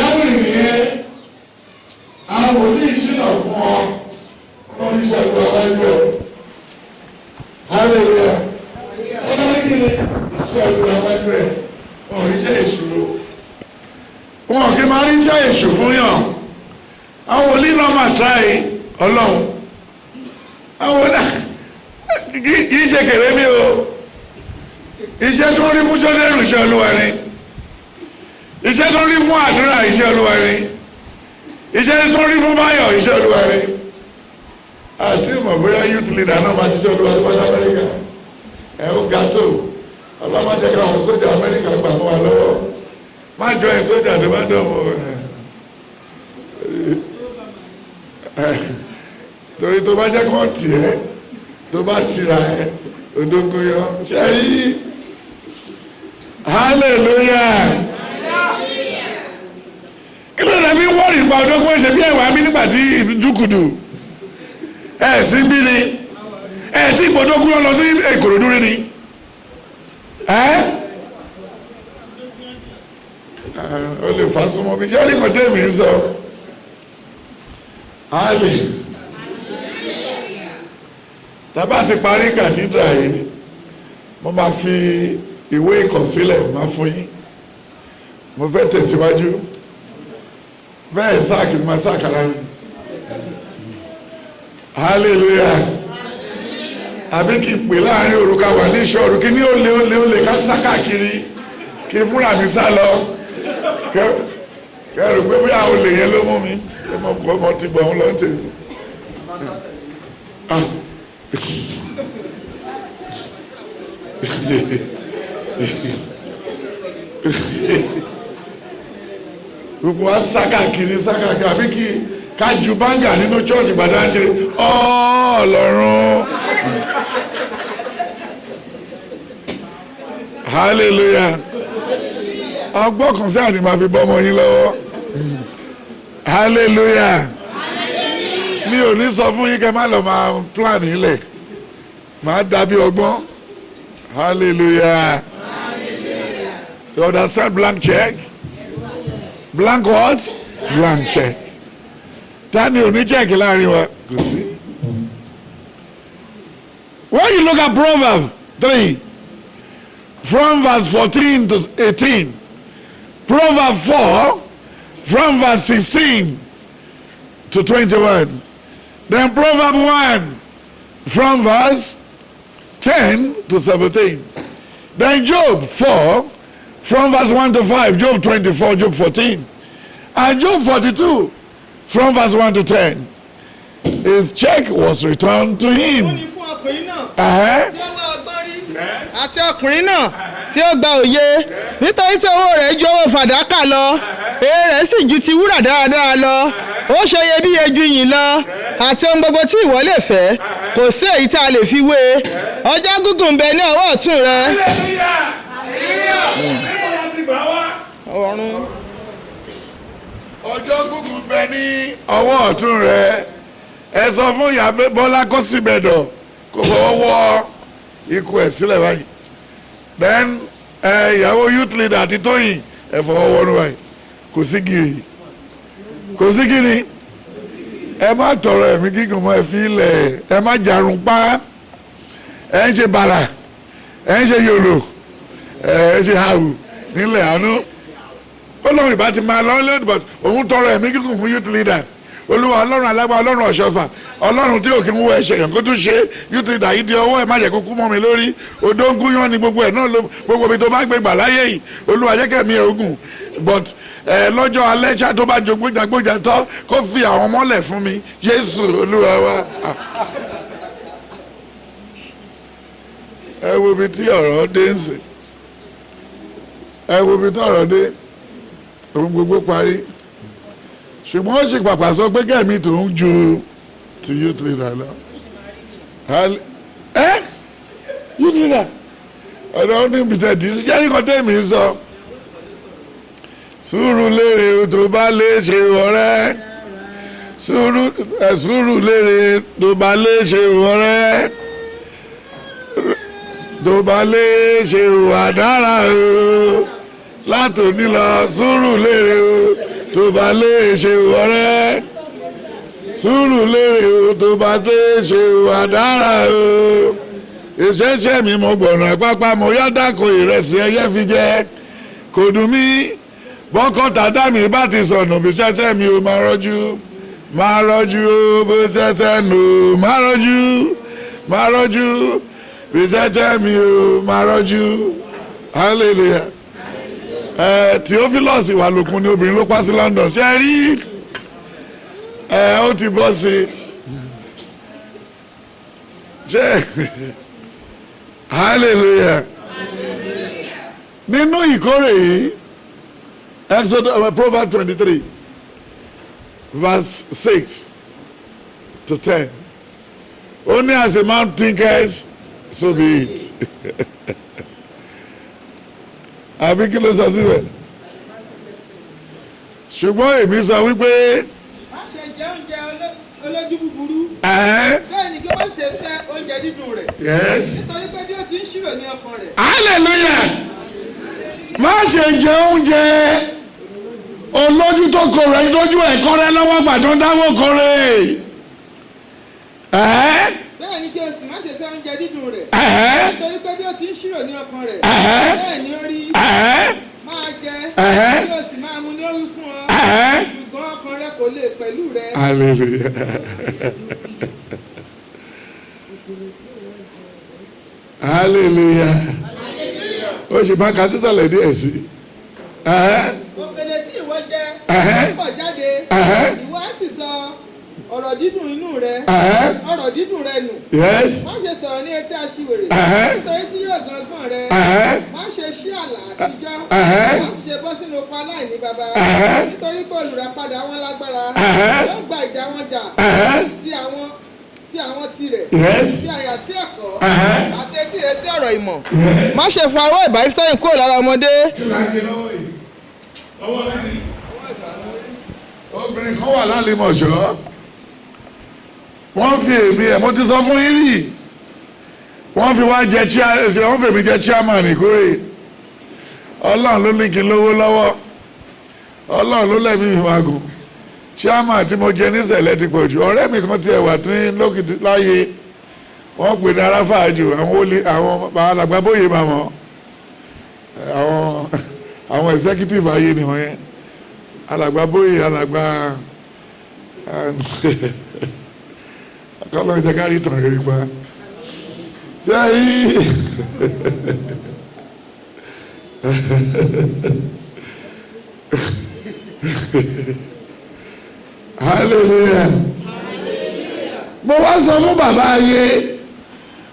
Hallelujah. Oríṣẹ́ èṣù wọn kì í máa ríṣẹ́ èṣù fún yàn àwọn olílọ́ máa tráì ọlọ́run àwọn kìí ṣe kèrè mí o iṣẹ́ tó rí fún sọ́dẹ̀rù iṣẹ́ olúwa ni iṣẹ́ tó rí fún àdúrà iṣẹ́ olúwa ni iṣẹ́ tó rí fún báyọ̀ iṣẹ́ olúwa ni àti ìmọ̀ bóyá youth leader náà máa ṣiṣẹ́ olúwa ní pátá Amẹ́ríkà ẹ̀ ó ga tó ọlọ́mọdé kí àwọn sójà Amẹ́ríkà gbà mọ́ wa lọ́wọ́ má jọ ẹ̀ sójà tó bá dọ̀mọ́ torí tó bá jẹ́ kó tiẹ̀ tó bá tira ẹ̀ òdòkó yọ ṣe yí hallelujah kí ló dẹ̀ bí wọ́ọ̀rì pa òdòkó ṣe bí ẹ̀wà mi nígbà tí dúkùdù ẹ̀ sí bí ni ẹ̀ tí ìgbòdókú lọ sí Ìkòròdú rí ni o lè fa súnmọ́ bí jẹ́ oríkọ̀ tẹ́mi ń sọ ààlè tàbá ti parí kàtídrà yìí mo máa fi ìwé ìkọ̀sílẹ̀ máa fún yín mo fẹ́ tẹ̀síwájú bẹ́ẹ̀ sáàkì máa sáàkàrà mi hallelujah àbí kí n pè láàrin òrùka wà ní ìṣọ́ òrùkí ní olè ká sákàkiri kí fúnra mi sá lọ kẹrù pé bí àwọn olè yẹn ló mú mi mo ti bọ̀ ń lọ tèmi gbogbo wa sákàkiri àbí kí ká ju báńgà nínú chọ́ọ̀chì gbàdáńjẹ Ọlọ́run hallelujah ọgbọ́n kan sáà ni màá fi bọ́ ọmọ yín lọ́wọ́ hallelujah mi ò ní sọ fún yín kẹ́ má lọ máa plan nílẹ̀ máa dàbí ọgbọ́n hallelujah you understand blank check blank what blank check tani ò ní check láàrin wa kò sí. When you look at Proverbs 3 from verse 14 to 18, Proverbs 4 from verse 16 to 21, then Proverbs 1 from verse 10 to 17, then Job 4 from verse 1 to 5, Job 24, Job 14, and Job 42 from verse 1 to 10. His check was returned to him. àti ọkùnrin náà tí ó gba òye nítorí tí owó rẹ̀ ju owó fàdákà lọ èrè rẹ̀ sì ju ti wúrà dáradára lọ ó ṣe iyebíye ju yìn lọ àti ohun gbogbo tí ìwọ lè fẹ́ kò sí èyí tá a lè fi wé ọjọ́ gígùn bẹ ní ọwọ́ ọ̀tún rẹ. ọjọ́ gígùn bẹ ní ọwọ́ ọ̀tún rẹ ẹ sọ fún ìyá Bọ́lá kó síbẹ̀ dọ̀ kó fọwọ́ wọ́ ikú ẹ̀ sílẹ̀ báyìí then ìyàwó youth leader àti Tóyìn ẹ fọwọ́ wọ́nú báyìí kò sí gírì kò sí gírì ẹ má tọrọ ẹ̀mí gígùn mọ́ ẹ fi ilẹ̀ ẹ má jarun pa ẹ ń ṣe bàrà ẹ ń ṣe yòlò ẹ ń ṣe hàwù nílẹ̀ àánú ó lóun ìbá ti máa lọ́ọ́ lẹ́nu but òun tọrọ ẹ̀mí gígùn fún youth leader olúwa ọlọ́run alágbára ọlọ́run ọ̀ṣọ́fà ọlọ́run tí òkè ń wọ ẹ̀ṣẹ̀ yàn kó tún ṣe youth leader yìí di ọwọ́ ẹ̀ má jẹ́ kó kú mọ́ mi lórí odó ń gúnyán ni gbogbo ẹ̀ náà gbogbo ibi tó bá gbé gbà láyé yìí olúwa jẹ́ kẹ́mi ẹ̀ ogun but lọ́jọ́ alẹ́ ṣá tó bá jogbójagbójà tọ́ kó fi àwọn mọ́lẹ̀ fún mi Jésù olúwa wa. ẹ wo ibi tí ọ̀rọ̀ dé ń sè ẹ wo ibi tí ọ̀rọ̀ dé ohun gbogbo parí ṣùgbọ́n ó sì pàpà sọ pé kẹ́mi tó ń ju ti youth leader lọ. youth leader ọ̀dọ́ ní bìtẹ̀dì sí jẹ́rìí tẹ́mi ń sọ Sùúrùlérè tó bá lè ṣe ọ̀rẹ́ Sùúrùlérè tó bá lè ṣe ọ̀rẹ́ tó bá lè ṣe wà dára o látòní lọ Sùúrùlérè o tó bá lè ṣe ọ̀rẹ́ Sùúrùlérè o tó bá lè ṣe wà dára o ìṣẹ́ṣẹ́ mi mo gbọ̀nà pápá mo yá dáko ìrẹsì ẹyẹ fi jẹ kò dùn mí bọ́kọ̀tà dámì bá ti sọnù bí ṣẹ́ṣẹ́ mi ò máa rọ́jú o bí ṣẹ́ṣẹ́ nù máa rọ́jú bí ṣẹ́ṣẹ́ mi ò máa rọ́jú hallelujah. Theophilus wà lókun ní obìnrin ló pa sí London ṣe rí ó ti bọ́ sí ṣe hallelujah nínú ìkórè yìí Exodus Proverbs 23 verse 6 to 10 only as a man thinketh so be it. Àbí kí ló sọ síbẹ̀ ṣùgbọ́n èmi sọ wípé. má ṣe jẹ oúnjẹ olójú búburú. bẹ́ẹ̀ ni kí wọ́n ṣe fẹ́ oúnjẹ dídùn rẹ̀. nítorí pé bí ó ti ń ṣírò ní ọkàn rẹ̀. hallelujah má ṣe jẹ oúnjẹ olójú tó korò lójú ẹ̀kọ́ rẹ lọ́wọ́ gbàdán dáwọ́ korè. bẹ́ẹ̀ ni kí o sì má ṣe fẹ́ oúnjẹ dídùn rẹ̀. nítorí pé bí ó ti ń ṣírò ní ọkàn rẹ̀. bẹ́ẹ̀ ni ó rí. máa jẹ kí o sì máa mu ní orí fún ọ. ṣùgbọ́n ọkàn rẹ kò lè pẹ̀lú rẹ. hallelujah. hallelujah. ó ṣe máa ka sísàlẹ̀ díẹ̀ sí. òkèlè tí ìwọ jẹ pọ̀ jáde ìwọ á sì sọ ọ̀rọ̀ dídùn inú rẹ ọ̀rọ̀ dídùn rẹ nù. má ṣe sọ̀rọ̀ ní etí aṣiwèrè nítorí tí yóò gan ọgbọ́n rẹ. má ṣe ṣí àlà àtijọ́ má ṣe bọ́ sínú oko aláìní baba nítorí pé olùràpadà wọn lágbára yóò gba ìjà wọn jà tí àwọn tirẹ̀ tí àyà sí ẹ̀kọ́ àti etí rẹ̀ sí ọ̀rọ̀ ìmọ̀. má ṣe fa ọwọ́ ìbáfítẹ́yìn kúrò lára ọmọdé. kí ló ń ṣe lọ́wọ́ yìí ọwọ́ lẹ́ni obìnrin kan wà lálẹ́ mọ̀ṣọ́ wọ́n fi èmi ẹ̀ mo ti sọ fún yín rí wọ́n fi wá wọ́n fèmí jẹ chairman ìkórè ọlọ́run ló ní kí n lówó lọ́wọ́ ọlọ́run ló lẹ́mí mi máa gùn chairman tí mo jẹ ní sẹ̀lẹ̀ ti pọ̀ jù ọ̀rẹ́ mi kan ti ẹ̀wà tí lókìtì láyé wọ́n pè ní aráfàájò àwọn alàgbàbóyè màmọ́ àwọn executive ayé ni wọ́n yẹn alàgbàbóyè alàgbà kọ́lọ́ ìjẹ́ kárí tàn rí pa ṣé ẹ rí hallelujah mo wá sọ fún bàbá ayé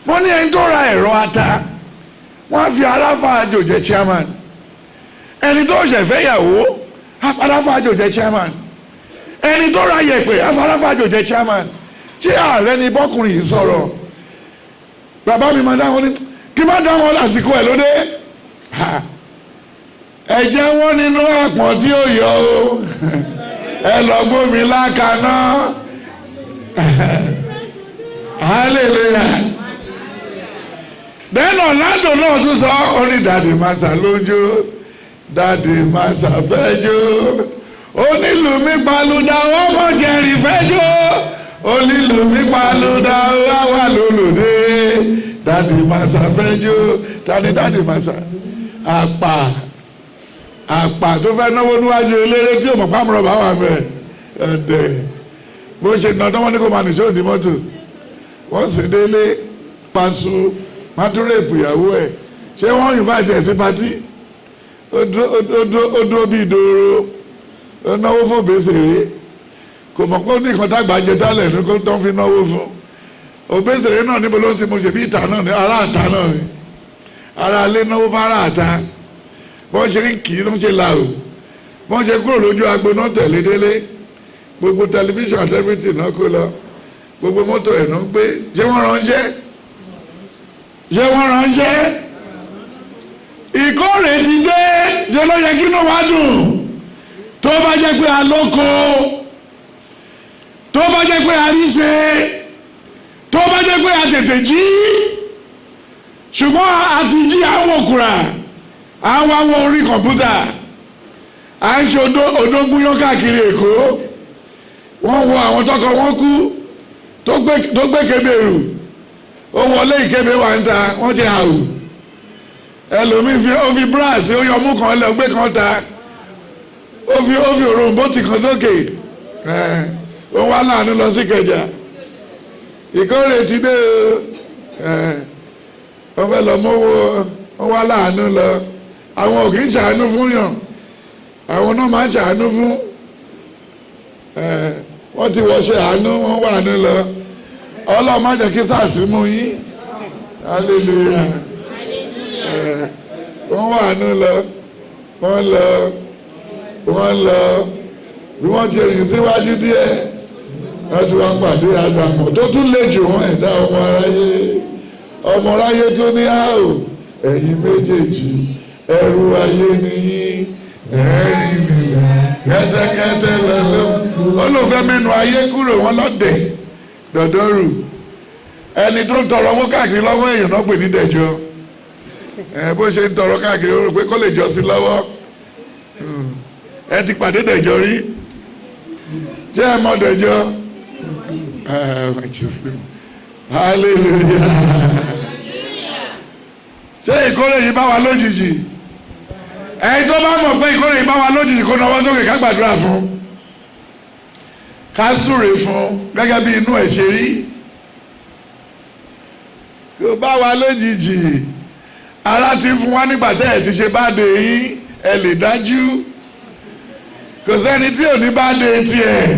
mo ní ẹni tó ra ẹ̀rọ ata wọ́n fi aláfàájò jẹ́ chairman ẹni tó ṣẹ̀fẹ́ yàwó aláfàájò jẹ́ chairman ẹni tó ra yẹ̀pẹ̀ afárafájò jẹ́ chairman tí ààrẹ ni bọ́kùnrin yìí sọ̀rọ̀ bàbá mi máa dáhùn ní kí má dáhùn lásìkò ẹ̀ lóde ẹ jẹ́ wọ́n nínú àpọ̀n tí ó yọ o ẹ lọ gbómi lákaná hallelujah. Then Orlando náà tún sọ orin Daddy Masa lójó Daddy Masa fẹ́ jó onílù mi paluda wọ́n mọ̀ jẹ́rì fẹ́ jó onílù mi paluda wá wà lólòdé Daddy Masa fẹ́ jó tani Daddy Masa àpà tó fẹ́ náwó níwájú eléré tí ò mọ̀ pàmò bá wà bẹ́ẹ̀ ẹ̀dẹ̀ bó ṣe nà ọdún wọn ní kò máa nìṣó ní mọ́tò wọ́n sì délé paṣu mátúrèpù ìyàwó ẹ̀ ṣé wọ́n invite ẹ̀ sí patí ó dúró bí ìdòrò ó náwó fún Obesere kò mọ̀ pé ó ní nǹkan tágbà jẹ tálẹ̀ ní kó tó ń fi náwó fún Obesere náà níbo ló ń ti mo ṣe bí ìta náà ní ará àta náà ni ará alé náwó fún ará àta bọ́n ṣe ń kì í ló ń ṣe là o bọ́n ṣe kúrò lójú agbo náà tẹ̀lé délé gbogbo tẹlifíṣàn àtẹ́rẹ́tì náà kó lọ gbogbo mọ́tò ẹ̀ náà gbé ṣé wọ́n ránṣẹ́ ìkórè ti dé ṣe ló yẹ kí inú wa dùn tó bá jẹ́ pé alóko tó bá jẹ́ pé àríṣe tó bá jẹ́ pé àtètè jí ṣùgbọ́n àti jí àwọn òkúra àwọn àwọn orí kọ̀mpútà à ń ṣe odógúnyán káàkiri Èkó wọ́n wo àwọn tọkọ wọn kú tó gbé kébèrú ó wọlé ìkébé wà ń ta wọ́n ti hàwù ẹlòmíì ó fi brass ó yọ mú kan lẹ gbé kan ta ó fi òròǹbó tì kan sókè ó wá láàánú lọ sí Ìkẹjà ìkórè ti dé ó fẹ́ lọ mọ́wọ́ ó wá láàánú lọ àwọn ò kì í ṣàánú fún yàn àwọn náà máa ń ṣàánú fún wọ́n ti wọṣẹ́ àánú wọ́n wà ní lọ Ọlọ́run má jẹ́ kí SARS mú yín hallelujah wọ́n wà ní lọ wọ́n lọ bí wọ́n ti rìn síwájú díẹ̀ wọ́n ti wá pàdé Ádámù tó tún lè jù wọ́n ẹ̀dá ọmọ aráyé tó ní àrò ẹ̀yin méjèèjì ẹrù ayé nìyí ẹ̀rín nìyà kẹ́tẹ́kẹ́tẹ́ lọ́lọ́ olùfẹ́ mẹ́nu ayé kúrò wọn lọ́dẹ̀ dọ̀dọ́rù ẹni tó ń tọrọ owó káàkiri lọ́wọ́ èèyàn náà pè ní dẹ̀jọ́ bó ṣe ń tọrọ káàkiri ó rò pé kó lè jọ sí lọ́wọ́ ẹ ti pàdé dẹ̀jọ́ rí ṣé ẹ mọ̀ dẹ̀jọ́ hallelujah ṣé ìkórè yìí bá wa lójijì ẹ̀yin tó bá mọ̀ pé ìkórè yìí bá wa lójijì kó nawọ́ sókè ká gbàdúrà fún ká súre fún gẹ́gẹ́ bí inú ẹ̀ ṣe rí kó bá wa lójijì ara ti fún wa nígbà tẹ́ ẹ̀ ti ṣe bá dé yín ẹ lè dájú kò sẹ́ni tí ò ní bá dé tiẹ̀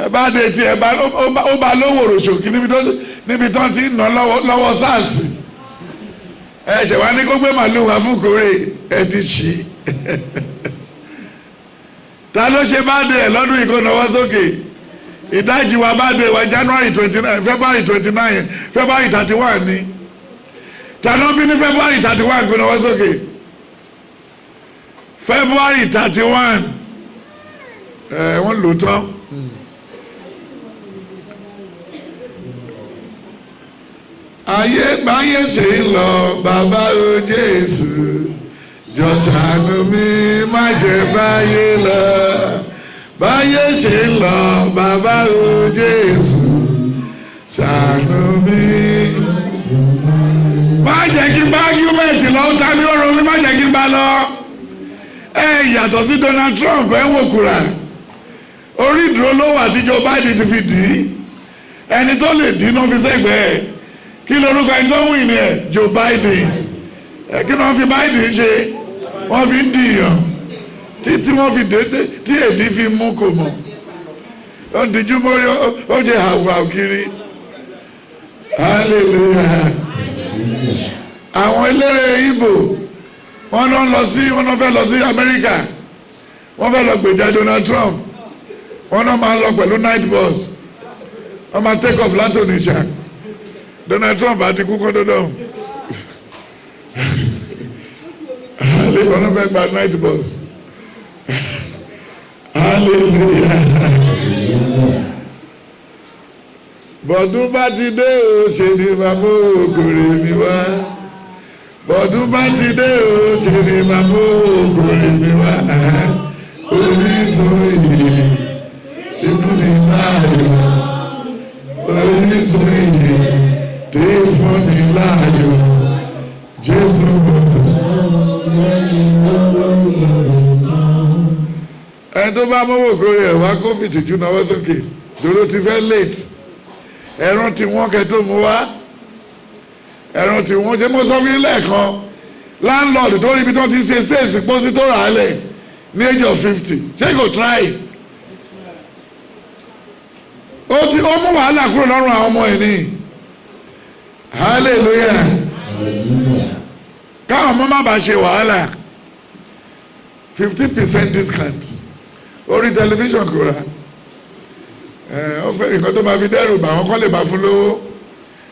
ẹ bá dé tiẹ̀ ó bá lówó ròṣòkì níbi tó ti ń ná lọ́wọ́ SARS ẹ ṣe wá ní kó gbé màlúù wá fún kórè ẹ ti ṣí ta ló ṣe bá dé ẹ lọ́dún yìí kó náwó sókè ìdájì wa bá dé wa January 29 February 29 February 31 ni ta ló bí ní February 31 kó náwó sókè February 31 wọ́n lò tán. ayé báyé ṣe ń lọ bàbá o Jésù jọ ṣàánú mi má jẹ́ báyé lọ báyé ṣe ń lọ bàbá o Jésù ṣàánú mi má jẹ́ kí n bá argument lọ ń ta mi ọ̀rọ̀ mi má jẹ́ kí n bá lọ yàtọ̀ sí Donald Trump ẹ̀ ń wò kúra orí ìdúró lówó àtijọ́ Biden ti fi dì í ẹni tó lè dì í náà fi sẹ́gbẹ̀ẹ́ kí lorúkọ ẹni tó ń wìn ní ẹ̀ Joe Biden kí ni wọ́n fi Biden ṣe wọ́n fi ń dìyàn títí wọ́n fi dédé tí èdè fi mú kò mọ̀ ó ń dijú mórí ó jẹ àwòrán kiri hallelujah àwọn eléré Ìgbò wọ́n fẹ́ lọ sí Amẹ́ríkà wọ́n fẹ́ lọ gbèjà Donald Trump wọ́n náà máa lọ pẹ̀lú night bus wọ́n máa take off láti Onitsha Donald Trump àti kúkọ́ dọ́dọ̀ wọ́n náà fẹ́ gba night bus hallelujah bọ̀dún bá ti dé o ṣe ni màmú òkúrè mi wá bọ̀dún bá ti dé o ṣe ni màmú òkúrè mi wá orísun ìyè ìbúni láàyò orísun ìyè tí fúnni láàyò Jésù. ẹni tó bá mọ́wọ́ òkúrè ẹ̀ wá kó fìtìjú náwó sókè dúró ti fẹ́ late ẹran tí wọ́n kẹ́ tó mú wá ẹran tí wọ́n jẹ́ mọ́ sọ fún ilé ẹ̀kan landlord tó rí ibi tó ti ṣe sèèsì pósí tó rà á lẹ̀ ní age of 50 ṣé kò try ó mú wàhálà kúrò lọ́rùn àwọn ọmọ ẹ̀ ní hallelujah káwọn ọmọ má bàa ṣe wàhálà 50% discount orí tẹlifíṣàn kò rà ó fẹ́ nǹkan tó máa fi dẹ́rù bà wọ́n kọ́ lè máa fún lówó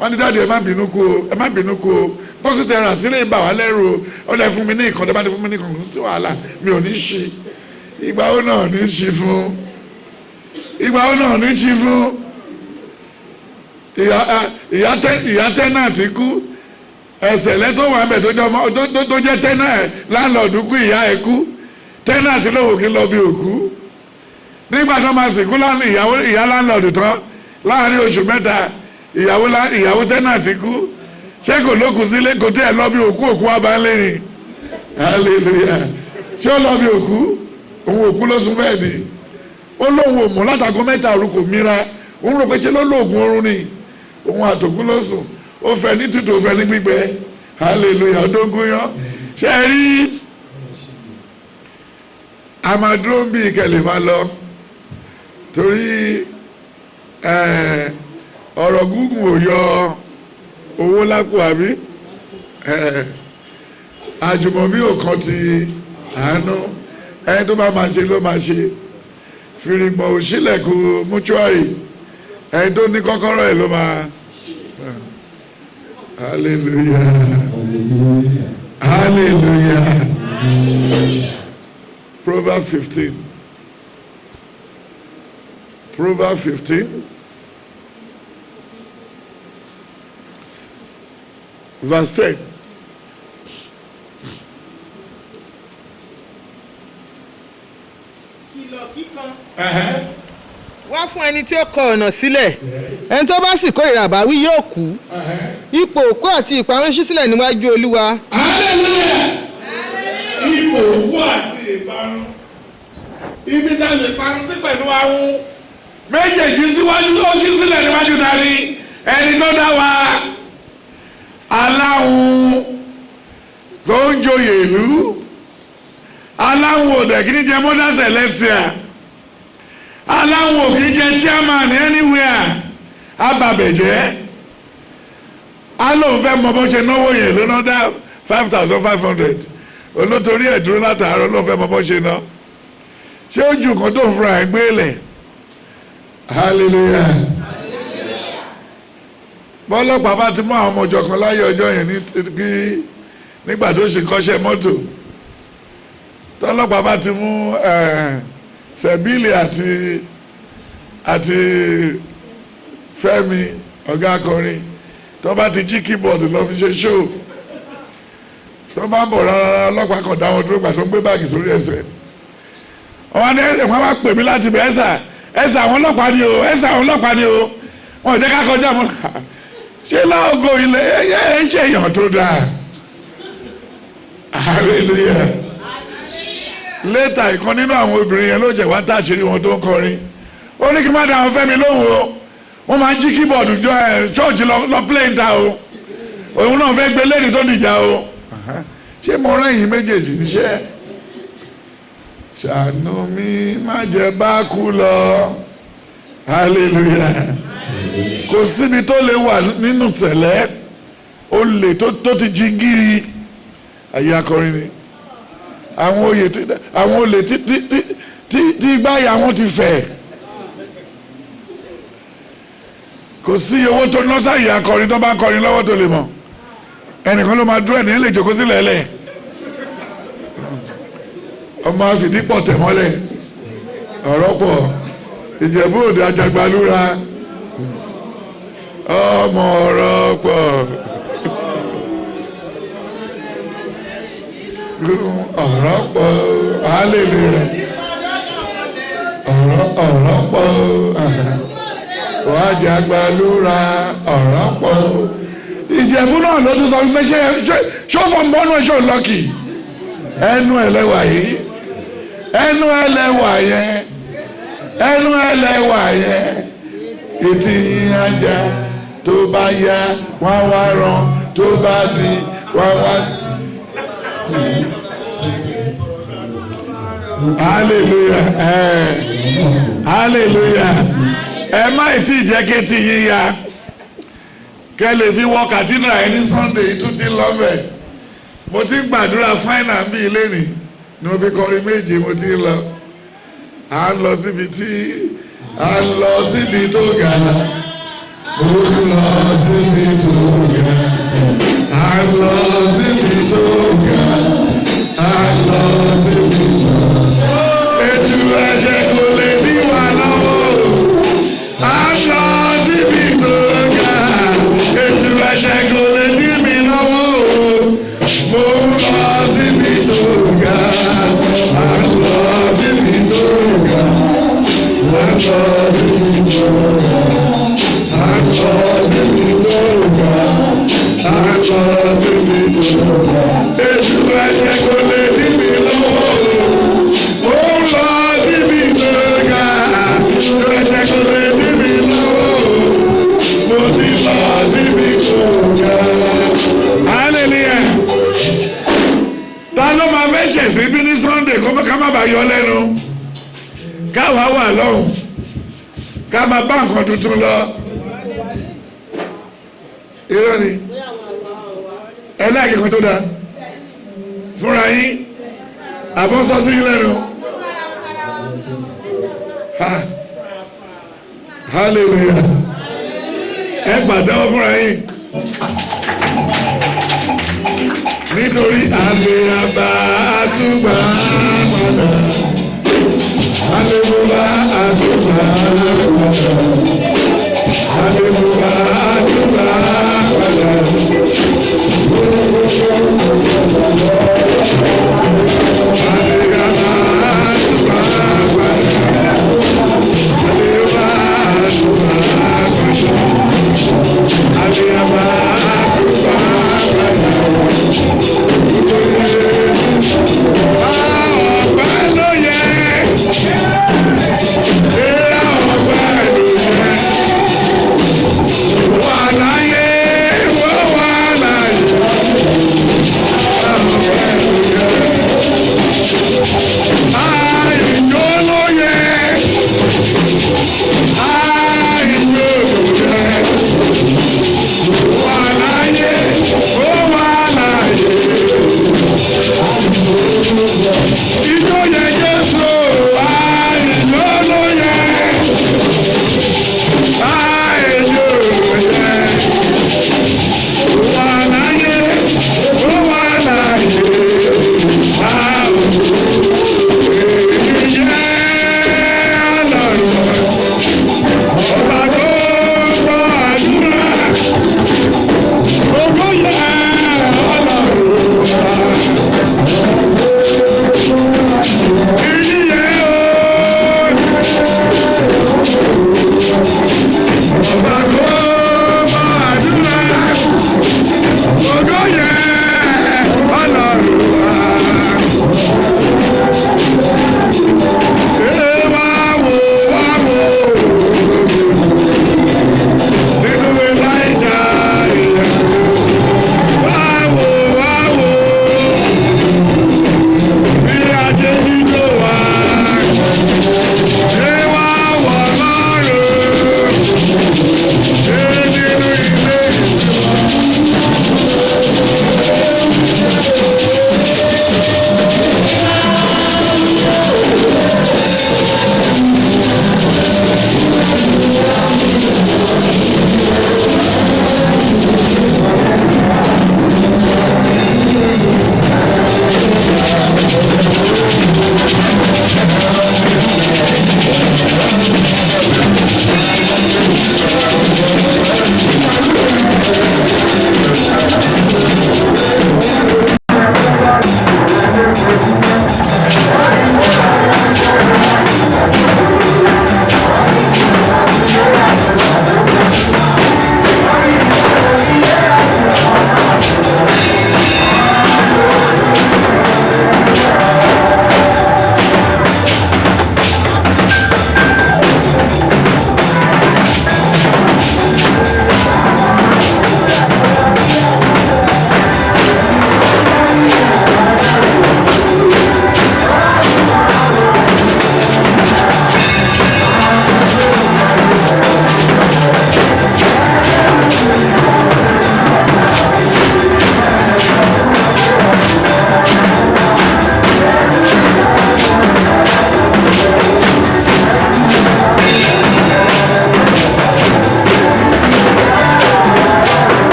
wọ́n ní dáàdi ẹ má bínú kú o ẹ má bínú kú o bọ́sù tẹ̀ra sílẹ̀ bà wá lẹ́rù o ó lè fún mi ní ìkan tó bá ti fún mi ní ìkan kò sí wàhálà mi ò ní ṣe ìgbà wo náà ní ṣe fún ìgbà wo náà ní ṣe fún ìyá tẹ́nà ti kú ẹsẹ̀ lẹ́tọ̀ wà bẹ̀ tó jẹ́ tẹ́nà ẹ̀ láńlọ́ọ̀dù kú ìyá ẹ̀ kú tẹ́nà ti lówó kí lọ bí òkú nígbà tó máa sìnkú ìyá láńlọ́ọ̀dù tán láàrin oṣù mẹ́ta ìyàwó tẹ́nàtì kú ṣé kò lókun sílé kò tí ẹ̀ lọ bí òkú wa bá ń lẹ́rìn hallelujah ṣé ó lọ bí òkú òun òkú ló sún bẹ́ẹ̀ ni ó lóun ò mú látago mẹ́ta òru kò mira òun rò pé ṣé ló lóògùn oorun ni òun àtòkú ló sùn ó fẹ́ ní tútù ó fẹ́ ní gbígbẹ hallelujah ọdógún yán ṣe rí amadúró ń bí ìkẹlẹ̀ máa lọ torí ọ̀rọ̀ gúgùn ò yọ owó lápò àbí àjùmọ̀bí ò kan ti àánú ẹni tó bá máa ṣe ló máa ṣe fìrìgbọ̀n ò sílẹ̀kùn mútúárì ẹni tó ní kọ́kọ́rọ́ ẹ̀ ló máa hallelujah hallelujah Proverbs 15 Proverbs 15 verse 10. Kìlọ̀ kíkan. Wá fún ẹni tí ó kọ ọ̀nà sílẹ̀ ẹni tó bá sì kórìíra àbáwí yóò kú ipò òkú àti ìparun ṣí sílẹ̀ níwájú Olúwa. hallelujah ipò òkú àti ìparun ibi tá a lè parun sí pẹ̀lú ahun méjèèjì síwájú ó ṣí sílẹ̀ níwájú dání ẹni tó dá wa aláhùn tó ń joyè ìlú aláhùn òdẹ kí ní jẹ mother celestia aláhùn òkì jẹ chairman anywhere abàbẹ̀jẹ́ alóhùn fẹ́ mọ bó ṣe náwó yẹn ló ná dá 5,500 olótorí ẹ̀ dúró látàárọ̀ ló fẹ́ mọ bó ṣe ná ṣé ó ju nǹkan tó ń fura ẹ̀ gbé lẹ̀ hallelujah bọ́lọ́pàá bá ti mú àwọn ọmọ ọjọ́ kan láyé ọjọ́ yẹn nígbà tó ṣe kọ́ṣẹ́ mọ́tò tọ́lọ́pàá bá ti mú Sẹ́bílì àti Fẹ́mi ọ̀gá akọrin tó bá ti jí kíbọ̀dù lọ fi ṣe ṣóò tó bá ń bọ̀ rárá ọlọ́pàá kan dá wọn dúró gbà tó ń gbé báàgì sórí ẹsẹ̀ wọ́n wá pè mí láti bẹ̀ ẹ̀sà àwọn ọlọ́pàá ni o ẹ̀sà àwọn ọlọ́pàá ni o wọ́n jẹ́ ká kọjá mọ́ ṣé láògó ilé ẹ̀ ń ṣe èèyàn tó dáa hallelujah létà ìkan nínú àwọn obìnrin yẹn ló jẹ́ wá táṣírí wọn tó ń kọrin ó ní kí má dá àwọn Fẹ́mi lóhùn o wọ́n máa ń jí kíbọ̀dù ṣọ́ọ̀ṣì lọ plane ta o òun náà fẹ́ gbé lẹ́ni tó dìjà o ṣé mo rán yín méjèèjì níṣẹ́ ṣàánú mi má jẹ́ bá kú lọ hallelujah kò síbi tó lè wà nínú tẹ̀lẹ́ olè tó ti jí gírí ayé akọrin ni àwọn olè tí gbáyà wọn ti fẹ̀ kò sí owó tó ná sáyé akọrin tó bá ń kọrin lọ́wọ́ tó lè mọ̀ ẹnìkan ló máa dúró ẹni lè jókòó sílẹ̀ ẹlẹ̀ ọmọ àfìdí pọ̀ tẹ̀ mọ́lẹ̀ ọ̀rọ̀ pọ̀ Ìjẹ̀bú Òde Ajagbalúra ọmọ ọ̀rọ̀ pọ̀ ọ̀rọ̀ pọ̀ hallelujah ọ̀rọ̀ pọ̀ Ajagbalúra ọ̀rọ̀ pọ̀ Ìjẹ̀bú náà ló tún sọ pé ṣé ó fọ mọ́nú ẹ̀ṣọ́ lọ́kì ẹnu ẹlẹ́wà yìí ẹnu ẹlẹ́wà yẹn ẹnu ẹlẹ́wà yẹn etí ajá tó bá yá wọ́n wá rán tó bá di wọ́n wá. hallelujah hallelujah ẹ má tí ì jẹ́ kí etí yín ya kẹ́ lè fi wọ kàtínà ẹni Sunday tún ti lọ́bẹ̀ mo ti ń gbàdúrà fáìnà bí ilé nì ni mo fi kọrin méje mo ti ń lọ à ń lọ síbi tí à ń lọ síbi tó ga mo ń lọ síbi tó ga à ń lọ síbi tó ga à ń lọ síbi tó ga ètò ẹ̀jẹ̀ kò lè ní wà lọ́wọ́ à ń lọ síbi tó ga ètò ẹ̀jẹ̀ kò lè ní mi lọ́wọ́ mo ń lọ síbi tó ga à ń lọ síbi tó ga à ń lọ síbi tó ga à ń lọ síbi tó ga à ń lọ síbi tó ga ètò ẹ̀jẹ̀ kò lè ní mi lọ́wọ́ mo ń lọ síbi tó ga ètò ẹ̀jẹ̀ kò lè ní mi lọ́wọ́ mo ti lọ síbi tó ga. Hallelujah. Ta ló máa fẹ́ ṣẹ̀sìn bí ní Sunday kó ká má bàa yọ lẹ́nu káwa wà lọ́hùn ká máa bá nǹkan tuntun lọ. Irọ́ ni ẹlẹ́ẹ̀kì kan tó dáa fúnra yín àbọ̀sọ́ sí lẹ́nu. Hallelujah. Ẹ gbàdánwó fúnra yín. Nítorí àgbẹ̀ àbá àtúgbà padà, àlebùbá àtúgbà padà.